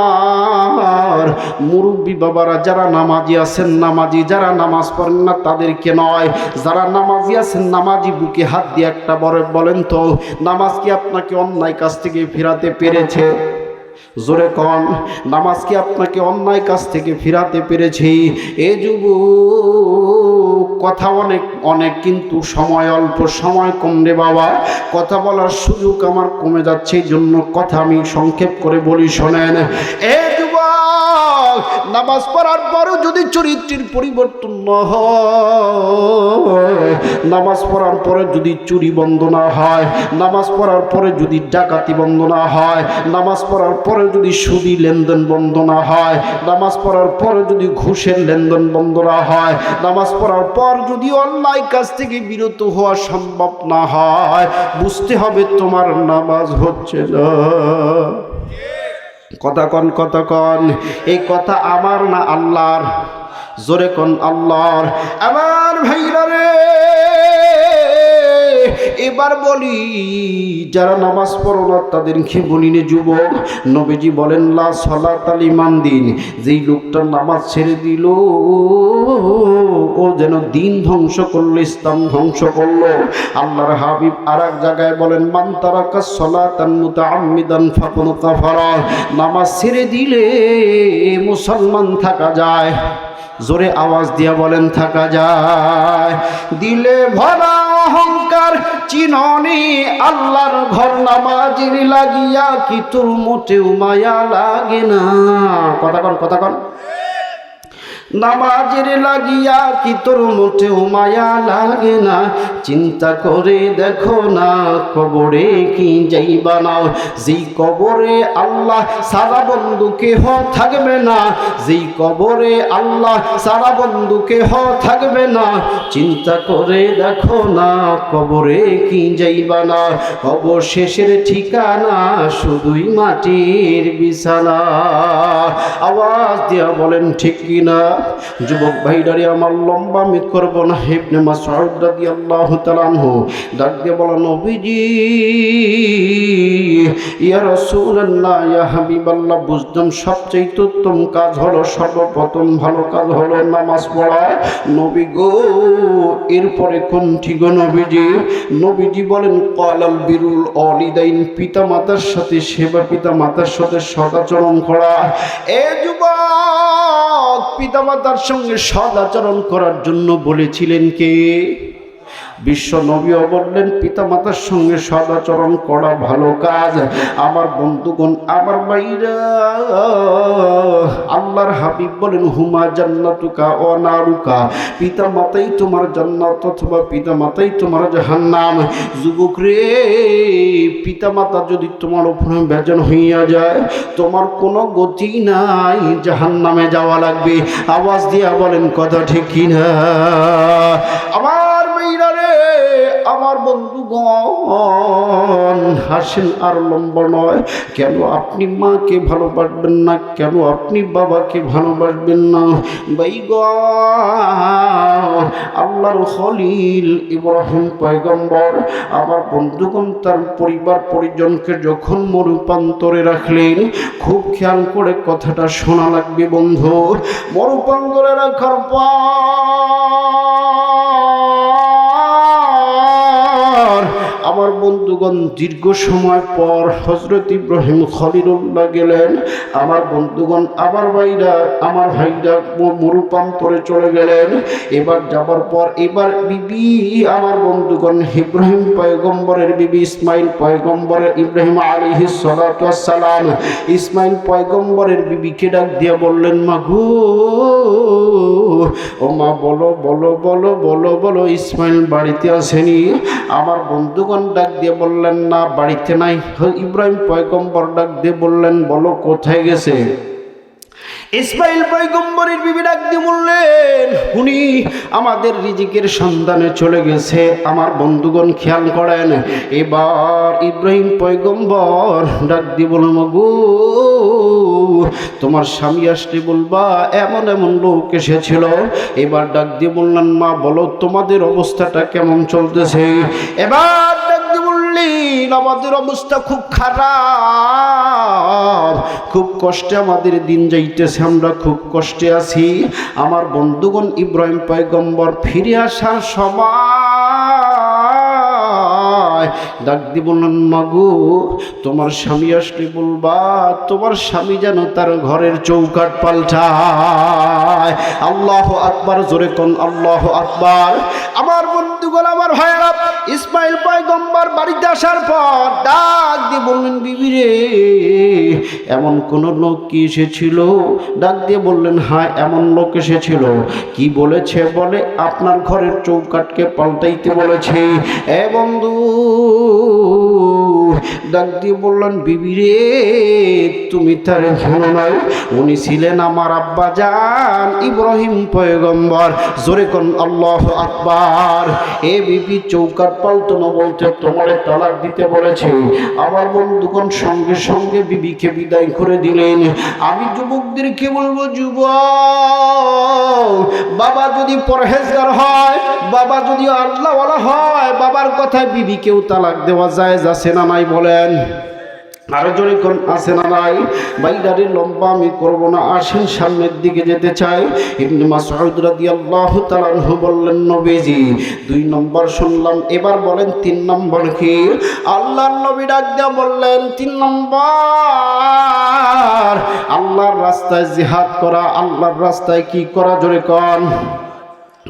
মুরব্বী বাবারা যারা নামাজি আছেন, নামাজি যারা নামাজ পড়েন না তাদেরকে নয়, যারা নামাজি আছেন, নামাজি বুকে হাত দিয়ে একটা বলেন তো, নামাজ কি আপনাকে অন্যায় কাজ থেকে ফেরাতে পেরেছে? জোরে কন, নামাজ কি আপনাকে অন্যায় কাজ থেকে ফিরাতে পেরেছি? এ যুবক, কথা অনেক অনেক, কিন্তু সময় অল্প, সময় কম রে বাবা, কথা বলার সুযোগ আমার কমে যাচ্ছে, এই জন্য কথা আমি সংক্ষেপ করে বলি, শোনেন। এ যুবক, নামাজ পড়ার পরও যদি চরিত্রের পরিবর্তন না হয়, নামাজ পড়ার পরে যদি চুরি বন্ধ না হয়, নামাজ পড়ার পরে যদি ডাকাতি বন্ধ না হয়, নামাজ পড়ার পরে যদি সুদি লেনদেন বন্ধ না হয়, নামাজ পড়ার পরে যদি ঘুষের লেনদেন বন্ধ না হয়, নামাজ পড়ার পর যদি অন্যায় কাজ থেকে বিরত হওয়া সম্ভব না হয়, বুঝতে হবে তোমার নামাজ হচ্ছে না। কথা কন, কথা কন। এই কথা আমার না আল্লাহর? জোরে কন আল্লাহর। আমার ভাইরা রে, এবার বলি, যারা নামাজ পড়ো না তাদেরকে বলি নে যুবক, নবীজি বলেন লা সালাতা লিমান দিন, যেই লোকটা নামাজ ছেড়ে দিল ও যেন দিন ধ্বংস করলো, ইসলাম ধ্বংস করলো। আল্লাহর হাবিব আর এক জায়গায় বলেন মান তারাকা সালাতান মুতাআম্মিদান ফাকাদ কাফারা, নামাজ ছেড়ে দিলে মুসলমান থাকা যায়। জোরে আওয়াজ দিয়া বলেন থাকা যায়। দিলে ভরা অহংকার চিননি আল্লাহর ঘর, নামাজির লাগিয়া কি তোর মোটেও মায়া লাগে না? কথা কন, কথা কন। নামাজের লাগিয়া কি তোর মোটেও মায়া লাগে না? চিন্তা করে দেখো না কবরে কি যাইবা না, যেই কবরে আল্লাহ সারা বন্ধু কেহ থাকবে না, যেই কবরে আল্লাহ সারা বন্ধু কেহ থাকবে না, চিন্তা করে দেখো না কবরে কি যাইবা না, অবশেষের ঠিকানা শুধুই মাটির বিছানা। আওয়াজ দিয়া বলেন ঠিক কিনা? যুবক ভাইরারে আমার, লম্বা আমি করব না। ইবনে মাসউদ রাদিয়াল্লাহু তাআলা আনহু ডাক দিয়ে বলেন, নবীজি, ইয়া রাসূলুল্লাহ, ইয়া হাবিবাল্লাহ, বুঝতাম সবচেয়ে উত্তম কাজ হলো, সর্বপ্রথম ভালো কাজ হলো নামাজ পড়া। নবী গো, এরপরে কোনটি গো নবীজি? নবীজি বলেন ক্বালাল বিরুল ওয়ালিদাইন, পিতা মাতার সাথে সেবা, পিতা মাতার সাথে সদাচরণ করা। এ যুবক, পিতা মাতার সঙ্গে সদাচরণ করার জন্য বলেছিলেন কে? বিশ্ব নবীও বললেন পিতা মাতার সঙ্গে সদাচরণ করা ভালো কাজ। আমার বন্ধুগণ, আমার ভাইরা, আল্লাহর হাবিব বলেন হুমা জান্নাতুকা ওয়া নারুকা, পিতা মাতাই তোমার জান্নাত অথবা পিতা মাতাই তোমার জাহান্নাম। যুবক রে, পিতা মাতা যদি তোমার উপরে বেজান হইয়া যায়, তোমার কোনো গতি নাই, জাহান্নামে যাওয়া লাগবে। আওয়াজ দিয়া বলেন কথা ঠিক কিনা? আমার ভাইরা রে, আমার বন্ধুগণ, হাসেন আর লম্বা নয়। কেন আপনি মাকে ভালোবাসবেন না? কেন আপনি বাবাকে ভালোবাসবেন না? ভাইগ, আল্লাহর খলিল ইব্রাহিম পয়গম্বর, আমার বন্ধুগণ, তার পরিবার পরিজনকে যখন মরুপ্রান্তরে রাখলেন, খুব খেয়াল করে কথাটা শোনা লাগবে বন্ধু। মরুপ্রান্তরে রাখার পর আমার বন্ধুগণ, দীর্ঘ সময় পর হযরত ইব্রাহিম খলিলুল্লাহ গেলেন। আমার বন্ধুগণ, আমার ভাইরা মরুপ্রান্তরে চলে গেলেন। এবার যাবার পর এবার বিবি, আমার বন্ধুগণ, ইব্রাহিম পয়গম্বরের বিবি ইসমাইল পয়গম্বরের, ইব্রাহিম আলাইহিস সালাতু ওয়াস সালাম ইসমাইল পয়গম্বরের বিবিকে ডাক দিয়ে বললেন, মা গো, ও মা, বলো বলো বলো বলো বলো, ইসমাইল বাড়িতে আসেনি? আমার বন্ধুগণ ডাক দিয়ে বললেন, না, বাড়িতে নাই। ইব্রাহিম পয়গম্বর ডাক দিয়ে বললেন, বলো কোথায় গেছে? ইসমাইল পয়গম্বরের বিবি ডাক দিয়ে বললেন, উনি আমাদের রিজিকের সন্ধানে চলে গেছে। আমার বন্ধুগণ খেয়াল করেন, এবার ইব্রাহিম পয়গম্বর ডাক দিয়ে বলল, গো, তোমার স্বামী আসলে বলবা এমন এমন লোক এসেছিল। এবার ডাক দিয়ে বললেন, মা বলো তোমাদের অবস্থাটা কেমন চলতেছে? এবার ডাক দিয়ে বললেন, আমাদের অবস্থা খুব খারাপ, খুব কষ্টে আমাদের দিন যাইতেছে, আমরা খুব কষ্টে আছি। আমার বন্ধুগণ, ইব্রাহিম পয়গম্বর ফিরে আসার সময় ডাক দিয়ে বললেন, মাগো তোমার স্বামী আসলে বলবা তোমার স্বামী যেন তার ঘরের চৌকাঠ পাল্টায়। আল্লাহু আকবার, জোরে কোন আল্লাহু আকবার। আমার বন্ধুগণ, আমার ভাইয়েরা, ইসমাইল পয়গম্বর বাড়িতে আসার পর ডাক দিয়ে বললেন, বিবি রে এমন কোন লোক কি এসেছিল? ডাক দিয়ে বললেন, হ্যাঁ এমন লোক এসেছিল। কি বলেছে? বলে আপনার ঘরের চৌকাঠকে পাল্টাইতে বলেছে। এ বন্ধু, ডাক দিয়ে বললেন, বিবি রে তুমি তার ভালো নয়, উনি ছিলেন আমার আব্বা জান ইব্রাহিম পয়গম্বর। জোরে কোন আল্লাহু আকবার। এ বিবি, চৌকাঠ পাল্টানো বলতে তোমারে তালাক দিতে বলেছে। আমার বন্ধুগণ সঙ্গে সঙ্গে বিবিকে বিদায় করে দিলেন। আমি যুবকদেরকে বলবো, যুবক, বাবা যদি পরহেজগার হয়, বাবা যদি আল্লাহওয়ালা হয়, বাবার কথায় বিবিকেও তালাক দেওয়া যায়, আছে না নাই বলেন? আরো জোরে কোন আছে না নাই? বাইরে লম্বা আমি করবো না, আসেন সামনের দিকে যেতে চাই। ইবনে মাসউদ রাদিয়াল্লাহু তাআলা আনহু বললেন, নবীজি 2 নম্বর শুনলাম, এবার বলেন 3 নম্বর কি? আল্লাহর নবী ডাক দিয়া বললেন, 3 নম্বর আল্লাহর রাস্তায় জিহাদ করা। আল্লাহর রাস্তায় কি করা? জোরে কোন,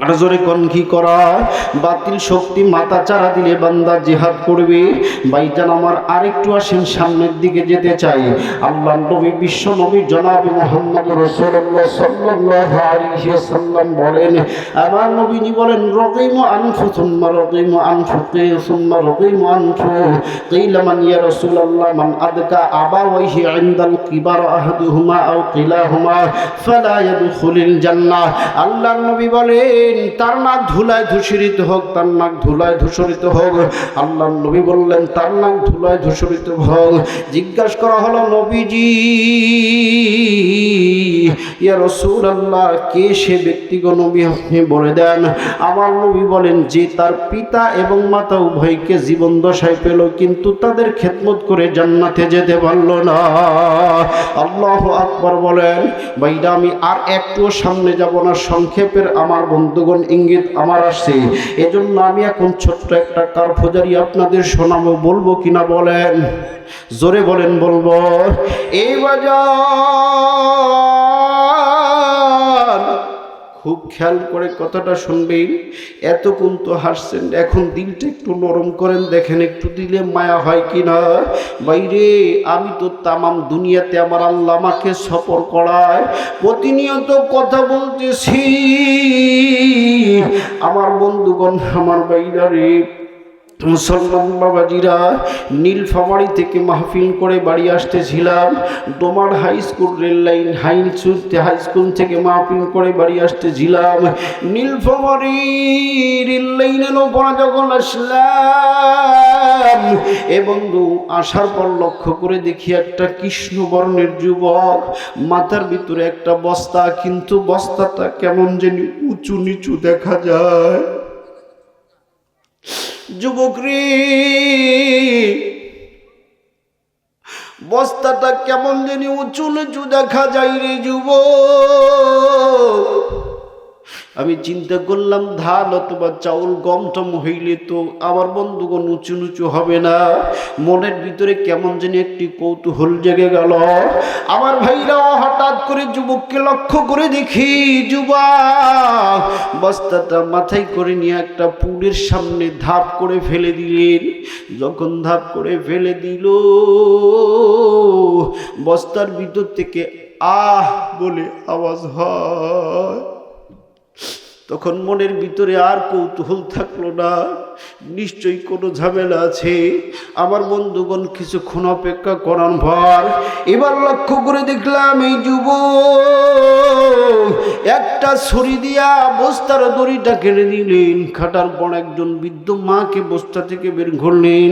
আর জোরে কোন কি করা? বাতিল শক্তি মাথা চারা দিলে বান্দা জিহাদ করবে। ভাইজান আমার, আরেকটু আসেন সামনের দিকে যেতে চাই। আল্লাহ নবী, বিশ্ব নবী জনাবে মুহাম্মদ রাসূলুল্লাহ সাল্লাল্লাহু আলাইহি ওয়াসাল্লাম বলেন, আমার নবীজি বলেন, রাগিমু আনফু সুম্মা রাগিমু আনফু সুম্মা রাগিমু আনফু। কিলা মান ইয়া রাসূলুল্লাহ মান আদকা আবাওয়াইহি ইনদাল কিবার আহাদুহুমা আও কিলাহুমা ফালা ইয়াদখুলুল জান্নাহ। আল্লাহ নবী বলেন, তার নাক ধুলায় ধূসরিত হোক, তার নাক ধুলায় ধূসরিত হোক। আল্লাহ নবী বললেন, তার নাক ধুলায় ধূসরিত হোক। জিজ্ঞাসা করা হলো, নবীজি ইয়া রাসূলুল্লাহ, কে সে ব্যক্তি গো নবী, আপনি বলে দেন। আমার নবী বলেন, যে তার পিতা এবং মাতা উভয়কে জীবন দশায় পেল কিন্তু তাদের খেদমত করে জান্নাতে যেতে পারল না। আল্লাহু আকবার বলেন। ভাইরা, আমি আর একটু সামনে যাব না, সংক্ষেপের আমার বন্ধুগণ ইঙ্গিত আমার আসছে, এজন্য আমি এখন ছোট্ট একটা কারফুজারি আপনাদের শোনাবো। বলবো কিনা বলেন? জোরে বলেন, বলবো। এই বাজার খুব খেয়াল করে কথাটা শুনবেন। এতক্ষণ তো হাসছেন, এখন দিলটা একটু নরম করেন, দেখেন একটু দিলে মায়া হয় কিনা। বাইরে, আমি তো তামাম দুনিয়াতে আমার আল্লাহ আমাকে সফর করায়, প্রতিনিয়ত কথা বলতেছি। আমার বন্ধুগণ, আমার বাইরা রে, মুসলমান বাবাজিরা, নীলফামারী থেকে মাহফিল করে বাড়ি আসতেছিলাম। Domar high school rail line high school থেকে মাহফিল করে বাড়ি আসতেছিলাম। নীলফামারী রেল লাইনের ওপরে যখন আসলাম, এ বন্ধু, আসার পর লক্ষ্য করে দেখি একটা কৃষ্ণবর্ণের যুবক, মাথার ভিতরে একটা বস্তা, কিন্তু বস্তাটা কেমন যেন উঁচু নিচু দেখা যায়। যুবক রে, বস্তাটা কেমন জানি উঁচু নিচু দেখা যায় রে যুবক। আমি চিন্তা করলাম, ধান অথবা চাউল গম টম হইলে তো আমার বন্ধুগণ উঁচু নিচু হবে না। মনের ভিতরে কেমন যেন একটি কৌতূহল জেগে গেল। আমার ভাইরা, হঠাৎ করে যুবককে লক্ষ্য করে দেখি, যুবক বস্তাটা মাথায় করে নিয়ে একটা পুলের সামনে ধাপ করে ফেলে দিলেন। যখন ধাপ করে ফেলে দিল, বস্তার ভিতর থেকে আহ বলে আওয়াজ হয়। তখন মনের ভিতরে আর কৌতূহল থাকলো না, নিশ্চয়ই কোনো ঝামেলা আছে। আমার বন্ধুগণ কিছুক্ষণ অপেক্ষা করার পর এবার লক্ষ্য করে দেখলাম, এই যুবক একটা ছুরি দিয়া বস্তার দড়িটা কেটে দিলেন। কাটার পর একজন বৃদ্ধ মাকে বস্তা থেকে বের করলেন।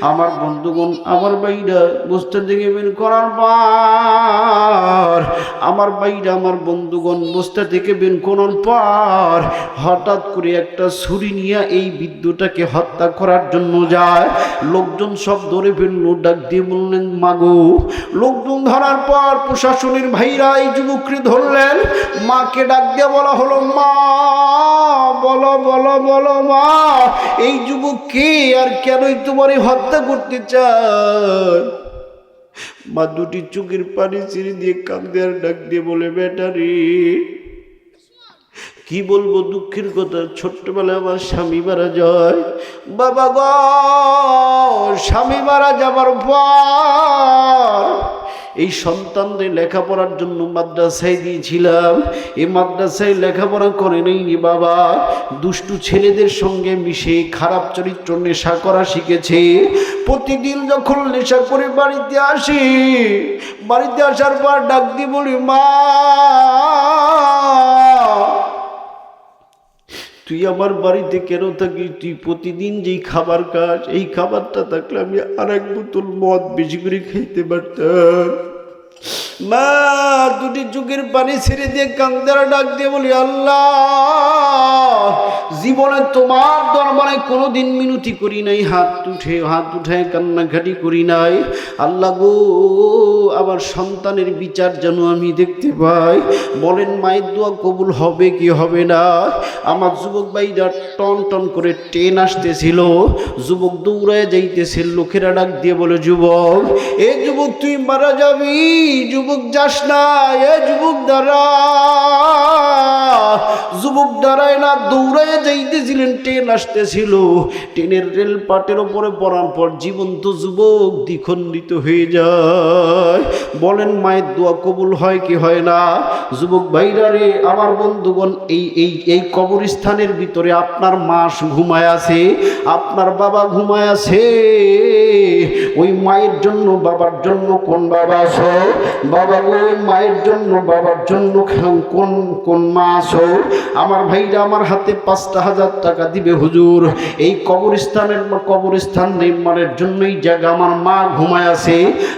আমার বন্ধুগণ, আমার বাইরা, বস্তা থেকে বের করার পর আমার বাইরা, আমার বন্ধুগণ, বস্তা থেকে বের করার পর হঠাৎ করে একটা ছুরি নিয়ে এই বৃদ্ধটাকে যুবকটাকে হত্যা করার জন্য যায়। লোকজন সব ধরে ফেললো, ডাক দিয়ে বললেন মাগো। লোকজন ধরার পর প্রশাসনের ভাইরা এই যুবককে ধরলেন। মাকে ডাক দিয়ে বলা হলো, মা বলো বলো বলো মা, এই যুবক কে আর কেনই তোমারে হত্যা করতে চায়? মা দুটি চোখের পানি ছেড়ে দিয়ে কাঁদে আর ডাক দিয়ে বলে, বেটা রে, কি বলবো দুঃখের কথা, ছোট্টবেলায় আমার স্বামী মারা যায়। বাবা গো, স্বামী মারা যাবার পর এই সন্তানদের লেখাপড়ার জন্য মাদ্রাসায় দিয়েছিলাম। এই মাদ্রাসায় লেখাপড়া করে নেইনি বাবা, দুষ্টু ছেলেদের সঙ্গে মিশে খারাপ চরিত্র নেশা করা শিখেছে। প্রতিদিন যখন নেশা করে বাড়িতে আসি, বাড়িতে আসার পর ডাক দিয়ে বলি, মা তুই আমার বাড়িতে কেন থাকিস? তুই প্রতিদিন যেই খাবার খাস, এই খাবারটা থাকলে আমি আর এক বোতল মদ বেশি করে খাইতে পারতাম। মা দুটি চোখের পানি ছেড়ে দিয়ে কান্দারা ডাক দিয়ে বলি, আল্লাহ জীবনে তোমার দরবারে কোনোদিন মিনতি করি নাই, হাত উঠায় কান্নাকাটি করি নাই। আল্লাহ গো, আমার সন্তানের বিচার যেন আমি দেখতে পাই। বলেন মায়ের দোয়া কবুল হবে কি হবে না? আমার যুবক ভাইরা টন টন করে ট্রেন আসতেছিল, যুবক দৌড়ায় যাইতেছে। লোকেরা ডাক দিয়ে বলে, যুবক, এ যুবক তুই মারা যাবি, যুবক যাস না, এ যুবক দাঁড়া। যুবক দাঁড়ায় না, দৌড়ায় যাইতেছিলেন। ট্রেন আসতেছিল, ট্রেনের রেল পাটের ওপরে পড়ার পর জীবন্ত যুবক দ্বিখণ্ডিত হয়ে যায়। বলেন মায়ের দোয়া কবুল হয় কি হয় না? যুবক ভাইরা রে, আমার বন্ধুগণ, এই কবরস্থানের ভিতরে আপনার মা ঘুমায় আছে, আপনার বাবা ঘুমায় আছে। ওই মায়ের জন্য বাবার জন্য কোন বাবা আছো? বাবা ওই মায়ের জন্য বাবার জন্য কোন কোন মা আছো? আমার ভাইরা আমার হাতে 5,000 টাকা দিবে হুজুর, এই কবরস্থান নির্মাণের জন্য এই জায়গা আমার মা ঘুমায় আছে,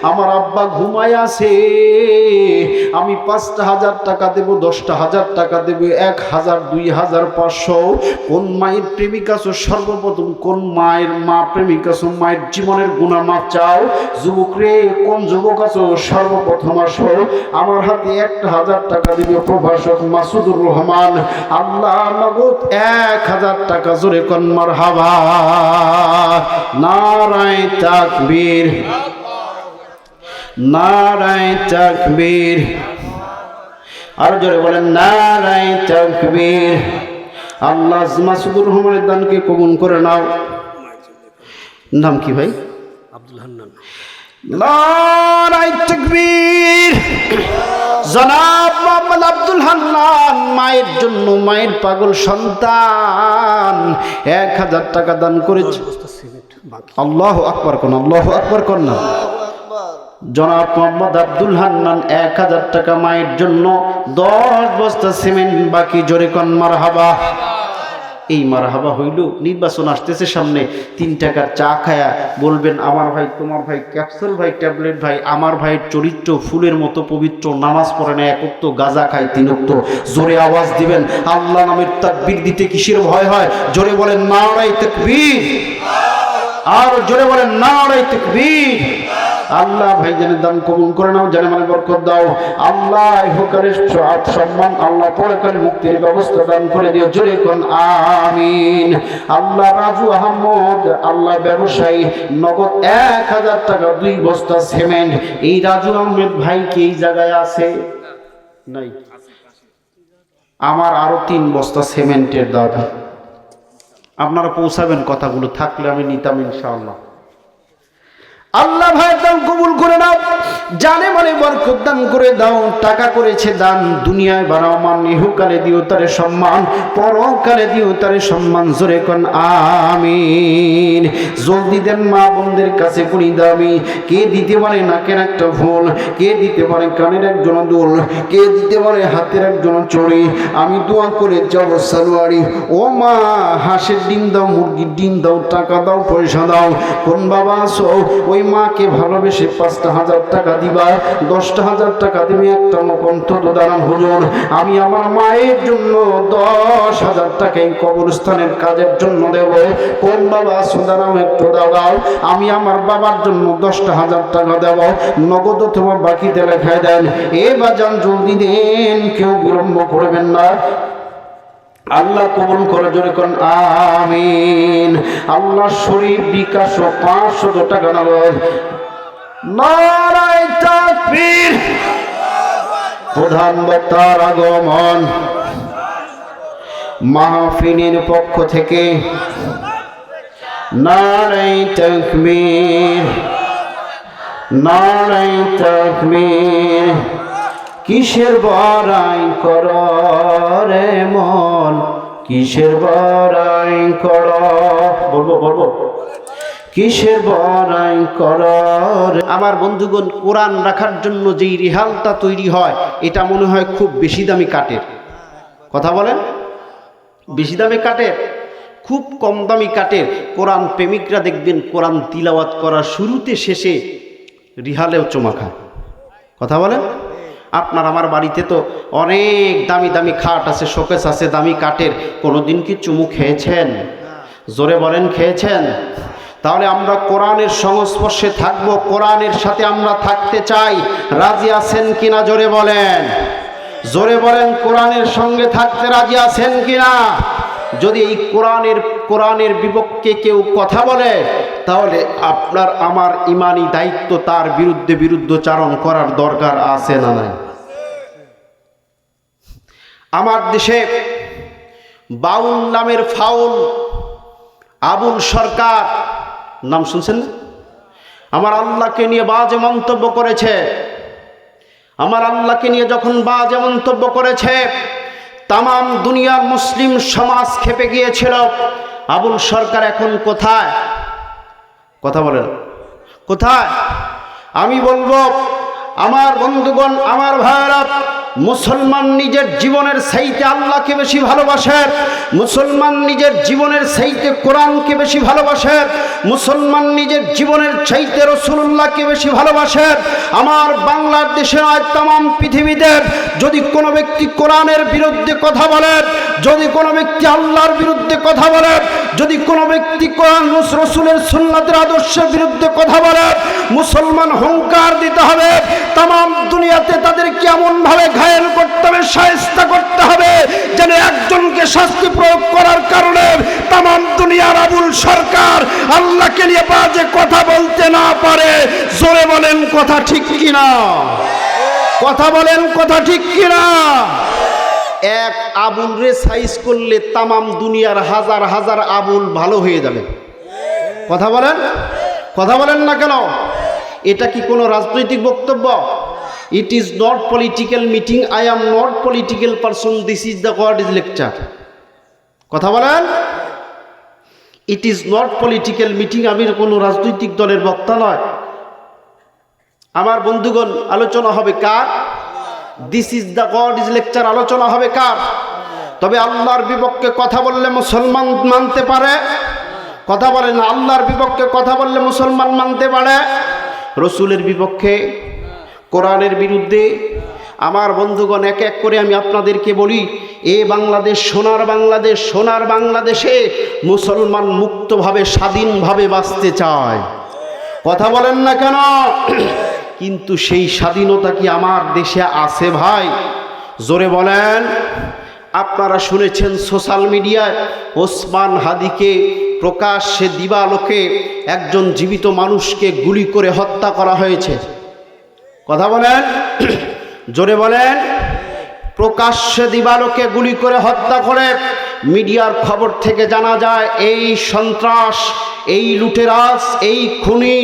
আমার আব্বা ঘুমায় আছে। আমি 5,000 টাকা দেব, 10,000 টাকা দেব, 1,000, 2,000, 500। কোন মায়ের প্রেমিক আছো? সর্বপ্রথম কোন মায়ের মা প্রেমিক আছো? মায়ের জীবনের গুনাহ মাফ চাও। যুবক রে, কোন যুবক আছো? সর্বপ্রথম আসো। আমার হাতে 1,000 টাকা দিবে প্রভাষক মাসুদুর রহমান। আল্লাহ নগদ 1,000 টাকা, জোরে কোন মারহাবা। নারায়ে তাকবীর, নারায়ে তাকবীর। আর জোরে বলেন নারায়ে তাকবীর। আল্লাহ মাসুদুর রহমানের দানকে কবুল করে নাও। নাম কি ভাই? আব্দুল হান্নান। নারায়ে তাকবীর। জনাব মোহাম্মদ আব্দুল হান্নান মায়ের জন্য, মায়ের পাগল সন্তান 1,000 টাকা দান করেছে। আল্লাহু আকবার কোন, আল্লাহু আকবার কোন না। জনাব মোহাম্মদ আব্দুল হান্নান 1,000 টাকা মায়ের জন্য, 10 বস্তা সিমেন্ট বাকি, জোরে কোন মারহাবা। এই মারহাবা হইল। নির্বাচন আসতেছে সামনে, 3 টাকার চা খায়া বলবেন, আমার ভাই, তোমার ভাই, ক্যাপসুল ভাই, ট্যাবলেট ভাই, আমার ভাইয়ের চরিত্র ফুলের মতো পবিত্র, নামাজ পড়ে না, 1 ওয়াক্ত, গাঁজা খায় 3 ওয়াক্ত। জোরে আওয়াজ দিবেন, আল্লাহ নামের তাকবীর দিতে কিসের ভয় হয়? জোরে বলেন নারায়ে তাকবীর। আর জোরে বলেন নারায়ে তাকবীর। আল্লাহ ভাইজানের দান কবুল করে নাও, জানে মানে বরকত দাও। আল্লাহ ইহকালের সম্মান, আল্লাহ পরকালের মুক্তির ব্যবস্থা দান করে দিও, জোরে কোন আমিন। আল্লাহ রাজু আহমদ, আল্লাহ ব্যবসায়ী, নগদ 1,000 টাকা, 2 বস্তা সিমেন্ট। এই রাজু আহমেদ ভাই কি এই জায়গায় আছে? নাই। আমার আরো 3 বস্তা সিমেন্টের দরকার, আপনারা পৌঁছাবেন। কথাগুলো থাকলে আমি নিতাম ইনশাআল্লাহ। আল্লাহ ভাইয়ের দান কবুল করে নাও, জানে মানে বরকত দান করে দাও। টাকা করেছে দান, দুনিয়ায় বাড়াও মান, ইহকালে দিও তারে সম্মান, পরকালে দিও তারে সম্মান, জোরে কোন আমিন। জলদি দেন মা বোনদের কাছে কোনি দামি। কে দিতে পারে নাকের একটা ফুল, কে দিতে পারে কানের একজন দুল, কে দিতে পারে হাতের একজন চড়ি। আমি দোয়া করে যাব সালোয়ারি। ও মা, হাঁসের ডিম দাও, মুরগির ডিম দাও, টাকা দাও, পয়সা দাও। কোন বাবা আছো? ওই মাকে ভালোবেসে 5,000 টাকা দিবা, 10,000 টাকা দিবে, একটা মুখন্ত দাঁড়ান হুজুর আমি আমার মায়ের জন্য 10,000 টাকা এই কবরস্থানের কাজের জন্য দেব। কোন বাবা সুদারাম একটু দাও, আমি আমার বাবার জন্য 10,000 টাকা দেব, নগদ অথবা বাকিতে লেখায় দেন। এ বাজান জলদি দেন, কেউ বিলম্ব করবেন না। আল্লাহ কবুল করে, জোরে কোন আমিন। আল্লাহ শরীফ বিকাশ 500 টাকা নগদ। নারায়ে তাকবীর। প্রধান বক্তার আগমন। মাহফিলের পক্ষ থেকে নারায়ে তাকবীর, নারায়ে তাকবীর। কিসের বড়াই কর রে মন, কিসের বড়াই কর, বলবো কিসের বড়াই কর। আমার বন্ধুগণ, কোরআন রাখার জন্য যেই রিহালটা তৈরি হয় এটা মনে হয় খুব বেশি দামি কাঠের। কথা বলেন, বেশি দামি কাঠের, খুব কম দামি কাঠের। কোরআন প্রেমিকরা দেখবেন কোরআন তিলাওয়াত করার শুরুতে শেষে রিহালেও চুমা খায়। কথা বলেন, আপনার আমার বাড়িতে তো অনেক দামি দামি খাট আছে, শোকেস আছে দামি কাঠের, কোনোদিন কি চুমু খেয়েছেন? জোরে বলেন, খেয়েছেন? তাহলে আমরা কোরআনের সংস্পর্শে থাকবো, কোরআনের সাথে আমরা থাকতে চাই, রাজি আছেন কিনা জোরে বলেন, জোরে বলেন, কোরআনের সঙ্গে থাকতে রাজি আছেন কিনা? যদি এই কোরআনের বিপক্ষে কেউ কথা বলে তাহলে আপনার আমার ইমানি দায়িত্ব তার বিরুদ্ধে বিরুদ্ধচারণ করার দরকার আছে না নাই? আমার দেশে বাউল নামের ফাউল আবুল সরকার, নাম শুনছেন না? আমার আল্লাহকে নিয়ে বাজে মন্তব্য করেছে। আমার আল্লাহকে নিয়ে যখন বাজে মন্তব্য করেছে তামাম দুনিয়ার মুসলিম সমাজ খেপে গিয়েছিল। আবুল সরকার এখন কোথায়? কথা বলেন, কোথায়? আমি বলবো আমার বন্ধুগণ, আমার ভাইরা, মুসলমান নিজের জীবনের চাইতে আল্লাহকে বেশি ভালোবাসে, মুসলমান নিজের জীবনের চাইতে কোরআনকে বেশি ভালোবাসে, মুসলমান নিজের জীবনের চাইতে রাসূলুল্লাহকে বেশি ভালোবাসে। আমার বাংলাদেশে নয়, তামাম পৃথিবীতে যদি কোনো ব্যক্তি কোরআনের বিরুদ্ধে কথা বলে, যদি কোনো ব্যক্তি আল্লাহর বিরুদ্ধে কথা বলে, যদি কোনো ব্যক্তি কোরআন রাসূলের সুন্নাতের আদর্শের বিরুদ্ধে কথা বলে, মুসলমান হুঙ্কার দিতে হবে। তামাম দুনিয়াতে তাদেরকে এমনভাবে ঘায়েল করতে হবে, শায়েস্তা করতে হবে, যেন একজনকে শাস্তি প্রয়োগ করার কারণে তামাম দুনিয়ার আবুল সরকার আল্লাহকে নিয়ে বাজে কথা বলতে না পারে। জোরে বলেন কথা ঠিক কিনা? কথা বলেন কথা ঠিক কিনা? এক আবুল রে সাইজ করলে তামাম দুনিয়ার হাজার হাজার আবুল ভালো হয়ে যাবে। কথা বলেন, কথা বলেন না কেন? এটা কি কোনো রাজনৈতিক বক্তব্য? It is not political meeting, I am not political person, this is the God is lecture. কথা বলেন, it is not political meeting, আমি কোনো রাজনৈতিক দলের বক্তা নয়। আমার বন্ধুগণ, আলোচনা হবে কার? This is the God is lecture আলোচনা হবে কার? তবে আল্লাহর বিপক্ষে কথা বললে মুসলমান মানতে পারে? কথা বলে না। আল্লাহর বিপক্ষে কথা বললে মুসলমান মানতে পারে? রসুলের বিপক্ষে, কোরআনের বিরুদ্ধে? আমার বন্ধুগণ, এক এক করে আমি আপনাদেরকে বলি, এ বাংলাদেশ সোনার বাংলাদেশ, সোনার বাংলাদেশে মুসলমান মুক্তভাবে স্বাধীনভাবে বাঁচতে চায়। কথা বলেন না কেন? কিন্তু সেই স্বাধীনতা কি আমার দেশে আছে ভাই? জোরে বলেন। আপনারা শুনেছেন সোশ্যাল মিডিয়ায় ওসমান হাদিকে প্রকাশ্যে দিবালোকে একজন জীবিত মানুষকে গুলি করে হত্যা করা হয়েছে। কথা বলেন, জোরে বলেন। প্রকাশ্যে দিবালোকে গুলি করে হত্যা করে মিডিয়ার খবর থেকে জানা যায় এই সন্ত্রাস, এই লুটেরাস, এই খুনি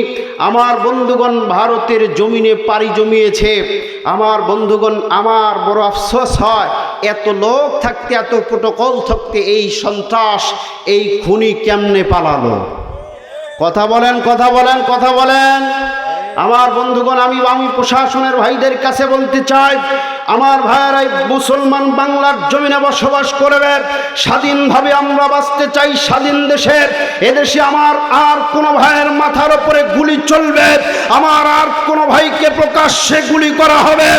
আমার বন্ধুগণ ভারতের জমিনে পাড়ি জমিয়েছে। আমার বন্ধুগণ, আমার বড় আফসোস হয়, এত লোক থাকতে, এত প্রোটোকল থাকতে এই সন্ত্রাস, এই খুনি কেমনে পালালো? কথা বলেন, কথা বলেন, কথা বলেন। আমার বন্ধুগণ, আমি প্রশাসনের ভাইদের কাছে বলতে চাই, আমার ভাইয়েরাই মুসলমান বাংলার জমিনে বসবাস করবে, স্বাধীনভাবে আমরা বাঁচতে চাই স্বাধীন দেশের। এদেশে আমার আর কোনো ভাইয়ের মাথার উপরে গুলি চলবে, আমার আর কোনো ভাইকে প্রকাশ্যে গুলি করা হবে,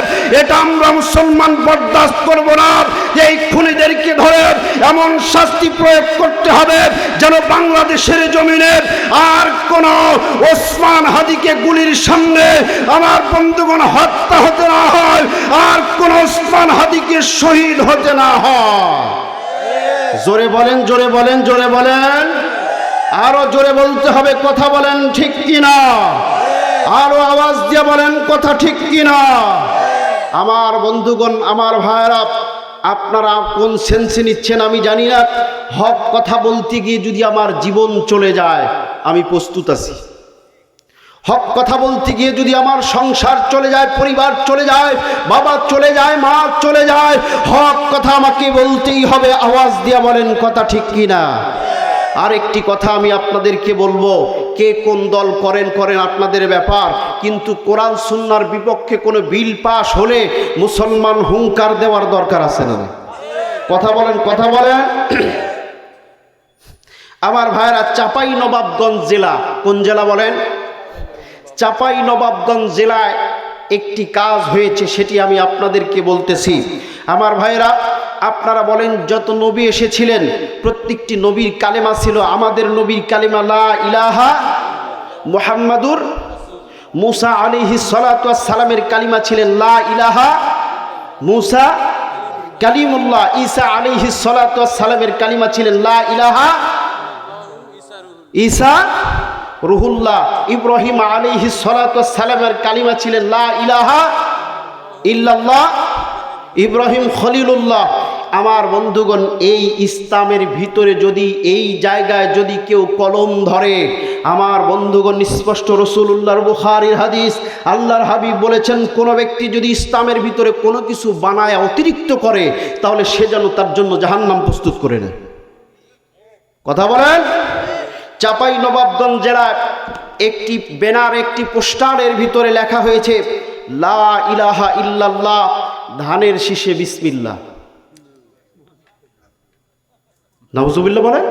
এটা আমরা মুসলমান বরদাস্ত করব না। এই খুনিদেরকে ধরে এমন শাস্তি প্রয়োগ করতে হবে যেন বাংলাদেশের জমিনে আর কোন ওসমান হাদিকে গুলির সামনে আমার বন্ধুগণ হত্যা হতে না হয়, আর কোন ওসমান হাদিকে শহীদ হতে না হয়। জোরে বলেন, জোরে বলেন, জোরে বলেন, আরো জোরে বলতে হবে। কথা বলেন ঠিক কিনা? আরো আওয়াজ দিয়ে বলেন কথা ঠিক কিনা? আমার বন্ধুগণ, আমার ভাইয়েরা, আপনারা কোন সেন্সে নিচ্ছেন আমি জানি না। হক কথা বলতে গিয়ে যদি আমার জীবন চলে যায় আমি প্রস্তুত আছি। হক কথা বলতে গিয়ে যদি আমার সংসার চলে যায়, পরিবার চলে যায়, বাবা চলে যায়, মা চলে যায়, হক কথা আমাকে বলতেই হবে। আওয়াজ দিয়ে বলেন কথা ঠিক কিনা? আর একটি কথা আমি আপনাদেরকে বলবো, কে কোন দল করেন আপনাদের ব্যাপার, কিন্তু কোরআন সুন্নাহর বিপক্ষে কোনো বিল পাস হলে মুসলমান হুঙ্কার দেওয়ার দরকার আছে না? কথা বলেন, কথা বলেন। আমার ভাইরা, চাপাই নবাবগঞ্জ জেলা, কোন জেলা বলেন? চাপাই নবাবগঞ্জ জেলায় একটি কাজ হয়েছে, সেটি আমি আপনাদেরকে বলতেছি। আমার ভাইরা, আপনারা বলেন যত নবী এসেছিলেন প্রত্যেকটি নবীর কালেমা ছিল। আমাদের নবীর কালেমা লা ইলাহা মুহাম্মাদুর, মুসা আলাইহিস সালাতু ওয়াস সালামের কালিমা ছিলেন লা ইলাহা, মুসা কালিমুল্লাহ। ঈসা আলাইহিস সালাতু ওয়াস সালামের কালিমা ছিলেন লা ইলাহা, ঈসা রুহুল্লাহ। ইব্রাহিম আলাইহিস সালাতু ওয়াস সালামের কালিমা ছিলেন লা ইলাহা ইল্লাল্লাহ, ইব্রাহিম খলিলুল্লাহ। আমার বন্ধুগণ, এই ইসলামের ভিতরে যদি এই জায়গায় যদি কেউ কলম ধরে, আমার বন্ধুগণ স্পষ্ট রাসূলুল্লাহর বুখারীর হাদিস, আল্লাহর হাবিব বলেছেন, কোন ব্যক্তি যদি ইসলামের ভিতরে কোনো কিছু বানায় অতিরিক্ত করে তাহলে সে যেন তার জন্য জাহান্নাম প্রস্তুত করে নেয়। কথা বলেন। চাপাই নবাবগঞ্জ জেলার একটি ব্যানার, একটি পোস্টারের ভিতরে লেখা হয়েছে লা ইলাহা ইল্লাল্লাহ, ধানের শীষে বিসমিল্লাহ। নাউজুবিল্লাহ বলেন,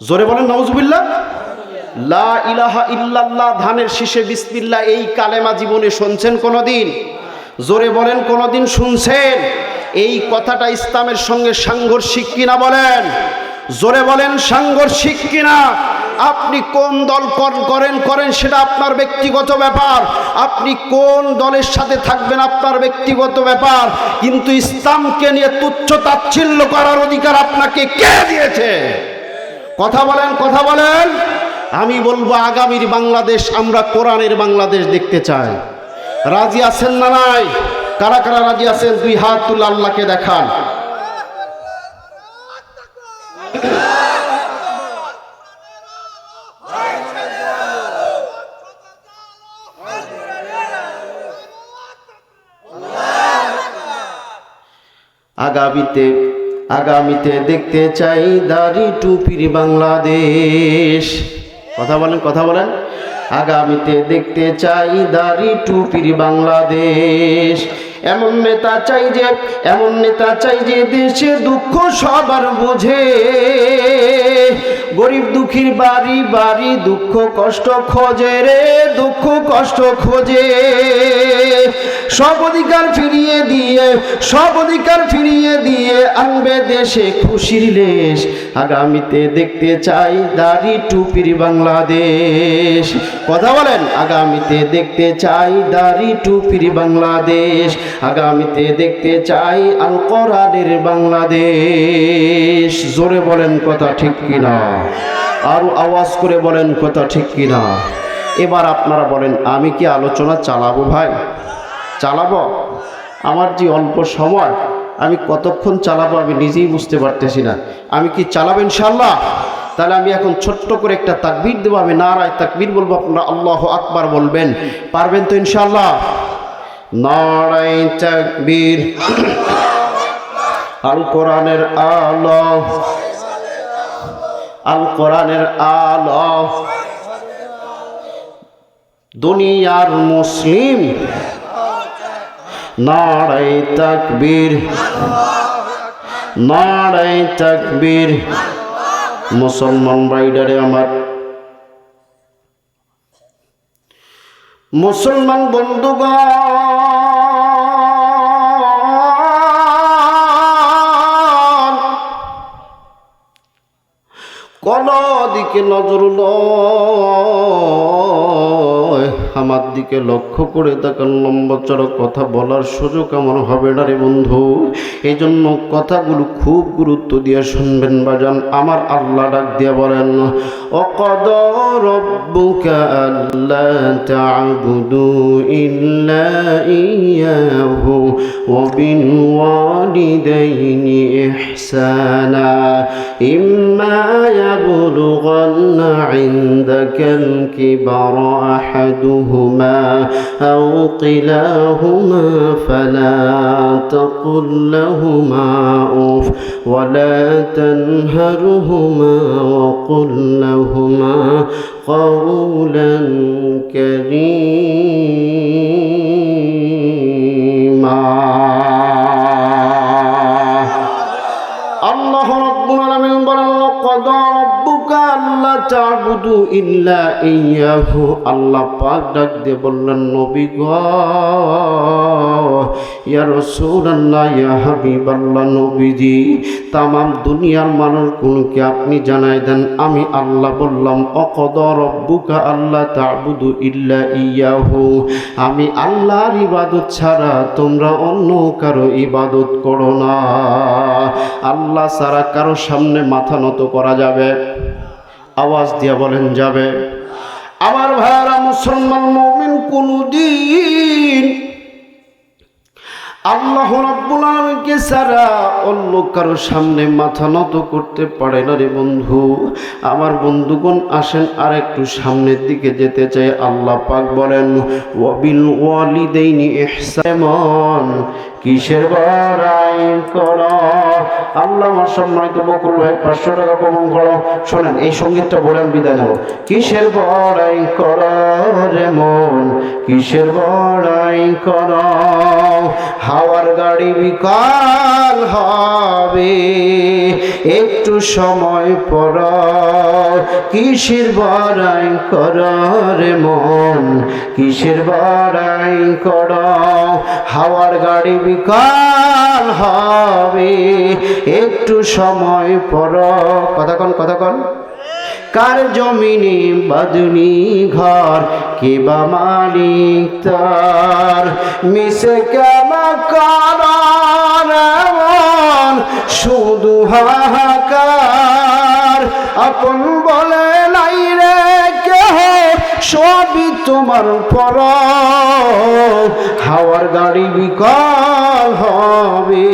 জোরে বলেন নাউজুবিল্লাহ। লা ইলাহা ইল্লাল্লাহ, ধানের শীষে বিসমিল্লাহ, এই কালেমা জীবনে শুনছেন কোনোদিন? জোরে বলেন, কোনোদিন শুনছেন? এই কথাটা ইসলামের সঙ্গে সাংঘর্ষিক কিনা বলেন? জোরে বলেন, সাংঘর্ষিক কিনা? আপনি কোন দল করেন সেটা আপনার ব্যক্তিগত ব্যাপার, আপনি কোন দলের সাথে থাকবেন আপনার ব্যক্তিগত ব্যাপার, কিন্তু ইসলামকে নিয়ে তুচ্ছ তাচ্ছিল্য করার অধিকার আপনাকে কে দিয়েছে? কথা বলেন, কথা বলেন। আমি বলবো, আগামীর বাংলাদেশ আমরা কোরআনের বাংলাদেশ দেখতে চাই। রাজি আছেন না নাই? কারা কারা রাজি আছেন? দুই হাত তুলে আল্লাহকে দেখান। আগামীতে দেখতে চাই দাড়ি টুপির বাংলাদেশ। কথা বলেন, কথা বলেন। আগামীতে দেখতে চাই দাড়ি টুপির বাংলাদেশ। এমন নেতা চাই যে দেশে দুঃখ সবার বোঝে, গরিব দুঃখীর বাড়ি বাড়ি দুঃখ কষ্ট খোঁজে রে, দুঃখ কষ্ট খোঁজে। সব অধিকার ফিরিয়ে দিয়ে আনবে দেশে খুশির লেশ। আগামীতে দেখতে চাই দাড়ি টুপির বাংলাদেশ। কথা বলেন। আগামীতে দেখতে চাই দাড়ি টুপির বাংলাদেশ। আগামীতে দেখতে চাই আল কোরআনের বাংলাদেশ। জোরে বলেন কথা ঠিক কিনা? আরো আওয়াজ করে বলেন কথা ঠিক কিনা? এবার আপনারা বলেন, আমি কি আলোচনা চালাবো ভাই? চালাবো? আমার যে অল্প সময়, আমি কতক্ষণ চালাবো আমি নিজেই বুঝতে পারতেছি না। আমি কি চালাবো ইনশাআল্লাহ? তাহলে আমি এখন ছোট্ট করে একটা তাকবীর দেবো, আমি নারায়ে তাকবীর বলবো, আপনারা আল্লাহু আকবার বলবেন। পারবেন তো ইনশাআল্লাহ? নারায়ে তাকবীর। আল কোরআনের আলো, আল কোরআনের আলো। দুনিয়ার মুসলিম, নারায়ে তাকবীর, নারায়ে তাকবীর। মুসলমান ভাইডারে আমার, মুসলমান বন্ধুগণ, কোন দিকে নজর নয়, আমার দিকে লক্ষ্য করে তাকান। লম্বা চড়া কথা বলার সুযোগ আমার হবে না রে বন্ধু। এই জন্য কথাগুলো খুব গুরুত্ব দিয়ে শুনবেন বাজান। আমার আল্লাহ ডাক দিয়ে বলেন, ওয়াকাদা রাব্বুকা আল্লা তা'বুদু ইল্লা ইয়্যাহু ওয়া বিল ওয়ালিদাইনি ইহসানা ইম্মা ইয়াবলুগান্না ইনদাকাল কিবারা আহাদুহুমা আও কিলাহুমা ফালা তাকুল লাহুমা উফ ওয়া লা তানহারহুমা ওয়া কুল লাহুমা কওলান কারীমা। আল্লাহ রাব্বুল আলামিন বলেন, ওয়াকাদা রাব্বুকা আল্লা তা'বুদু ইল্লা ইয়্যাহু। আল্লাহ পাক ডাক দিয়ে বললেন, নবী গো, ইয়া রাসূলুল্লাহ, ইয়া হাবিবাল্লাহ, নবীজি, তামাম দুনিয়ার মানুষগুলোকে আপনি জানাই দেন আমি আল্লাহ বললাম, ওয়াকাদা রাব্বুকা আল্লা তা'বুদু ইল্লা ইয়্যাহু। আমি আল্লাহর ইবাদত ছাড়া তোমরা অন্য কারো ইবাদত করো না। আল্লাহ ছাড়া কারো সামনে মাথা নত করা যাবে? আওয়াজ দিয়ে বলেন যাবে? আমার ভাইরা মুসলমান মুমিন কোনদিন আল্লাহ রাব্বুল আলামিনকে ছাড়া অন্য কারো সামনে মাথা নত করতে পারে না রে বন্ধু। আমার বন্ধুগণ আসেন আর একটু সামনের দিকে যেতে চাই। আল্লাহ পাক বলেন, ওয়া বিল ওয়ালিদাইনি ইহসান, কিসের বড়াই করো? আল্লাহ আমার সম্মানিত বকুল ভাই 500 টাকা কমন করো। শোনেন, এই সঙ্গীতটা বলেন বিদায় নেব। কিসের বড়াই করো রে মন, কিসের বড়াই করো? হাওয়ার গাড়ি বিকাল হবে, একটু সময় পর। কিসের বড়াই করো রে মন, কিসের বড়াই করো? হাওয়ার গাড়ি বিকাল হবে, একটু সময় পর। কথা কন, কথা কন। কার জমিনে বাদুনি ঘর, কে বা মালিক তার? মিশে কেমন করার এমন শুধু হাহাকার। আপন বলে নাই রে কেহ, সবই তোমার পর। হাওয়ার গাড়ি বিকল হবে,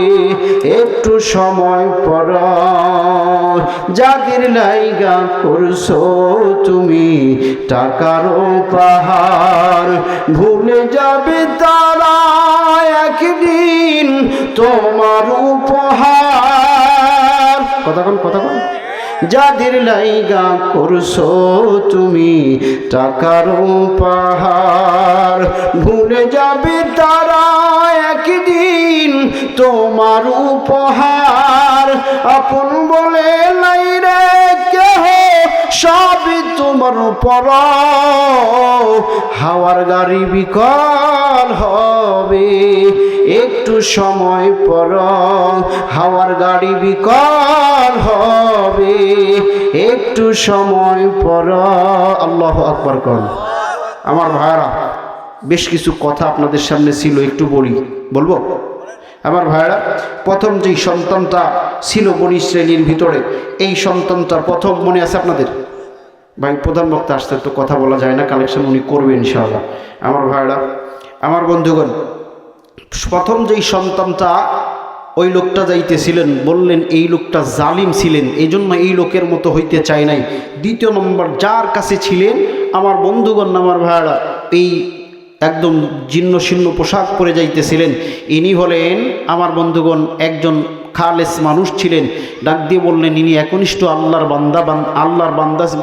একটু সময় পর। যাদের লাইগা করছো তুমি টাকারও পাহাড়, ভুলে যাবে তারা একদিন তোমার উপহার। কতক্ষণ, কতক্ষণ। যাদের লাইগা করছো তুমি টাকারও পাহাড়, ভুলে যাবে তারা একদিন তোমার উপহার। আপন বলে নাই রে কেহ, সবই তোমার পর। হাওয়ার গাড়ি বিকল হবে, একটু সময় পর। হাওয়ার গাড়ি বিকল হবে, একটু সময় পর। আল্লাহু আকবার কোন। আমার ভাইরা, বেশ কিছু কথা আপনাদের সামনে ছিল, একটু বলবো। আমার ভাইরা, প্রথম যেই সন্তানটা ছিল বনি শ্রেণীর ভিতরে, এই সন্তানটার প্রথম মনে আছে আপনাদের? ভাই প্রধান বক্তা আসতে তো কথা বলা যায় না, কালেকশন উনি করবেন ইনশাআল্লাহ। আমার ভাইরা, আমার বন্ধুগণ, প্রথম যেই সন্তানটা, ওই লোকটা যাইতেছিলেন, বললেন এই লোকটা জালিম ছিলেন, এই জন্য এই লোকের মতো হইতে চাই নাই। দ্বিতীয় নম্বর যার কাছে ছিলেন, আমার বন্ধুগণ, আমার ভাইরা, এই একদম জীর্ণ শীর্ণ পোশাক পরে যাইতেছিলেন, ইনি হলেন আমার বন্ধুগণ একজন খালেস মানুষ ছিলেন। ডাক দিয়ে বললেন ইনি একনিষ্ঠ আল্লাহর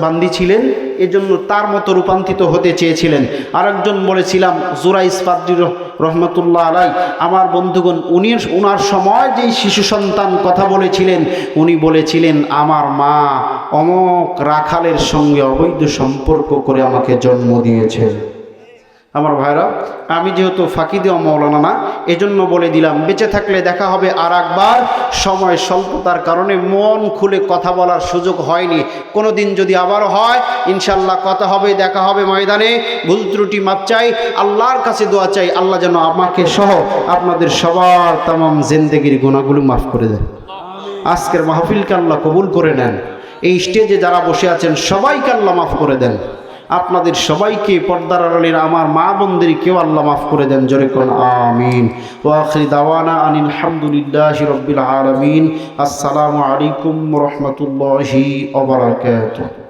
বান্দি ছিলেন, এজন্য তার মতো রূপান্তরিত হতে চেয়েছিলেন। আরেকজন বলেছিলাম জুরাইস পাদ্রী রহমতুল্লাহ আলাই, আমার বন্ধুগণ, উনার সময় যেই শিশু সন্তান কথা বলেছিলেন, উনি বলেছিলেন আমার মা অমক রাখালের সঙ্গে অবৈধ সম্পর্ক করে আমাকে জন্ম দিয়েছে। আমার ভাইরা, আমি যেহেতু ফাঁকি দেওয়া মৌলানা না, এজন্য বলে দিলাম বেঁচে থাকলে দেখা হবে আর একবার। সময় স্বল্পতার কারণে মন খুলে কথা বলার সুযোগ হয়নি। কোনো দিন যদি আবারও হয় ইনশাল্লাহ কথা হবে, দেখা হবে ময়দানে। ভুল ত্রুটি মাপ চাই, আল্লাহর কাছে দোয়া চাই, আল্লাহ যেন আমাকে সহ আপনাদের সবার তামাম জিন্দেগির গুনাহগুলো মাফ করে দেন। আজকের মাহফিলকে আল্লাহ কবুল করে নেন। এই স্টেজে যারা বসে আছেন সবাইকে আল্লাহ মাফ করে দেন। আপনাদের সবাইকে, পর্দার আড়ালের আমার মা বোনদেরকেও আল্লাহ মাফ করে দেন। জোরে কোন আমিন। ওয়া আখিরি দাওয়ানা আনিল হামদুলিল্লাহি রাব্বিল আলামিন। আসসালামু আলাইকুম ওয়া রাহমাতুল্লাহি ওয়া বারাকাতুহু।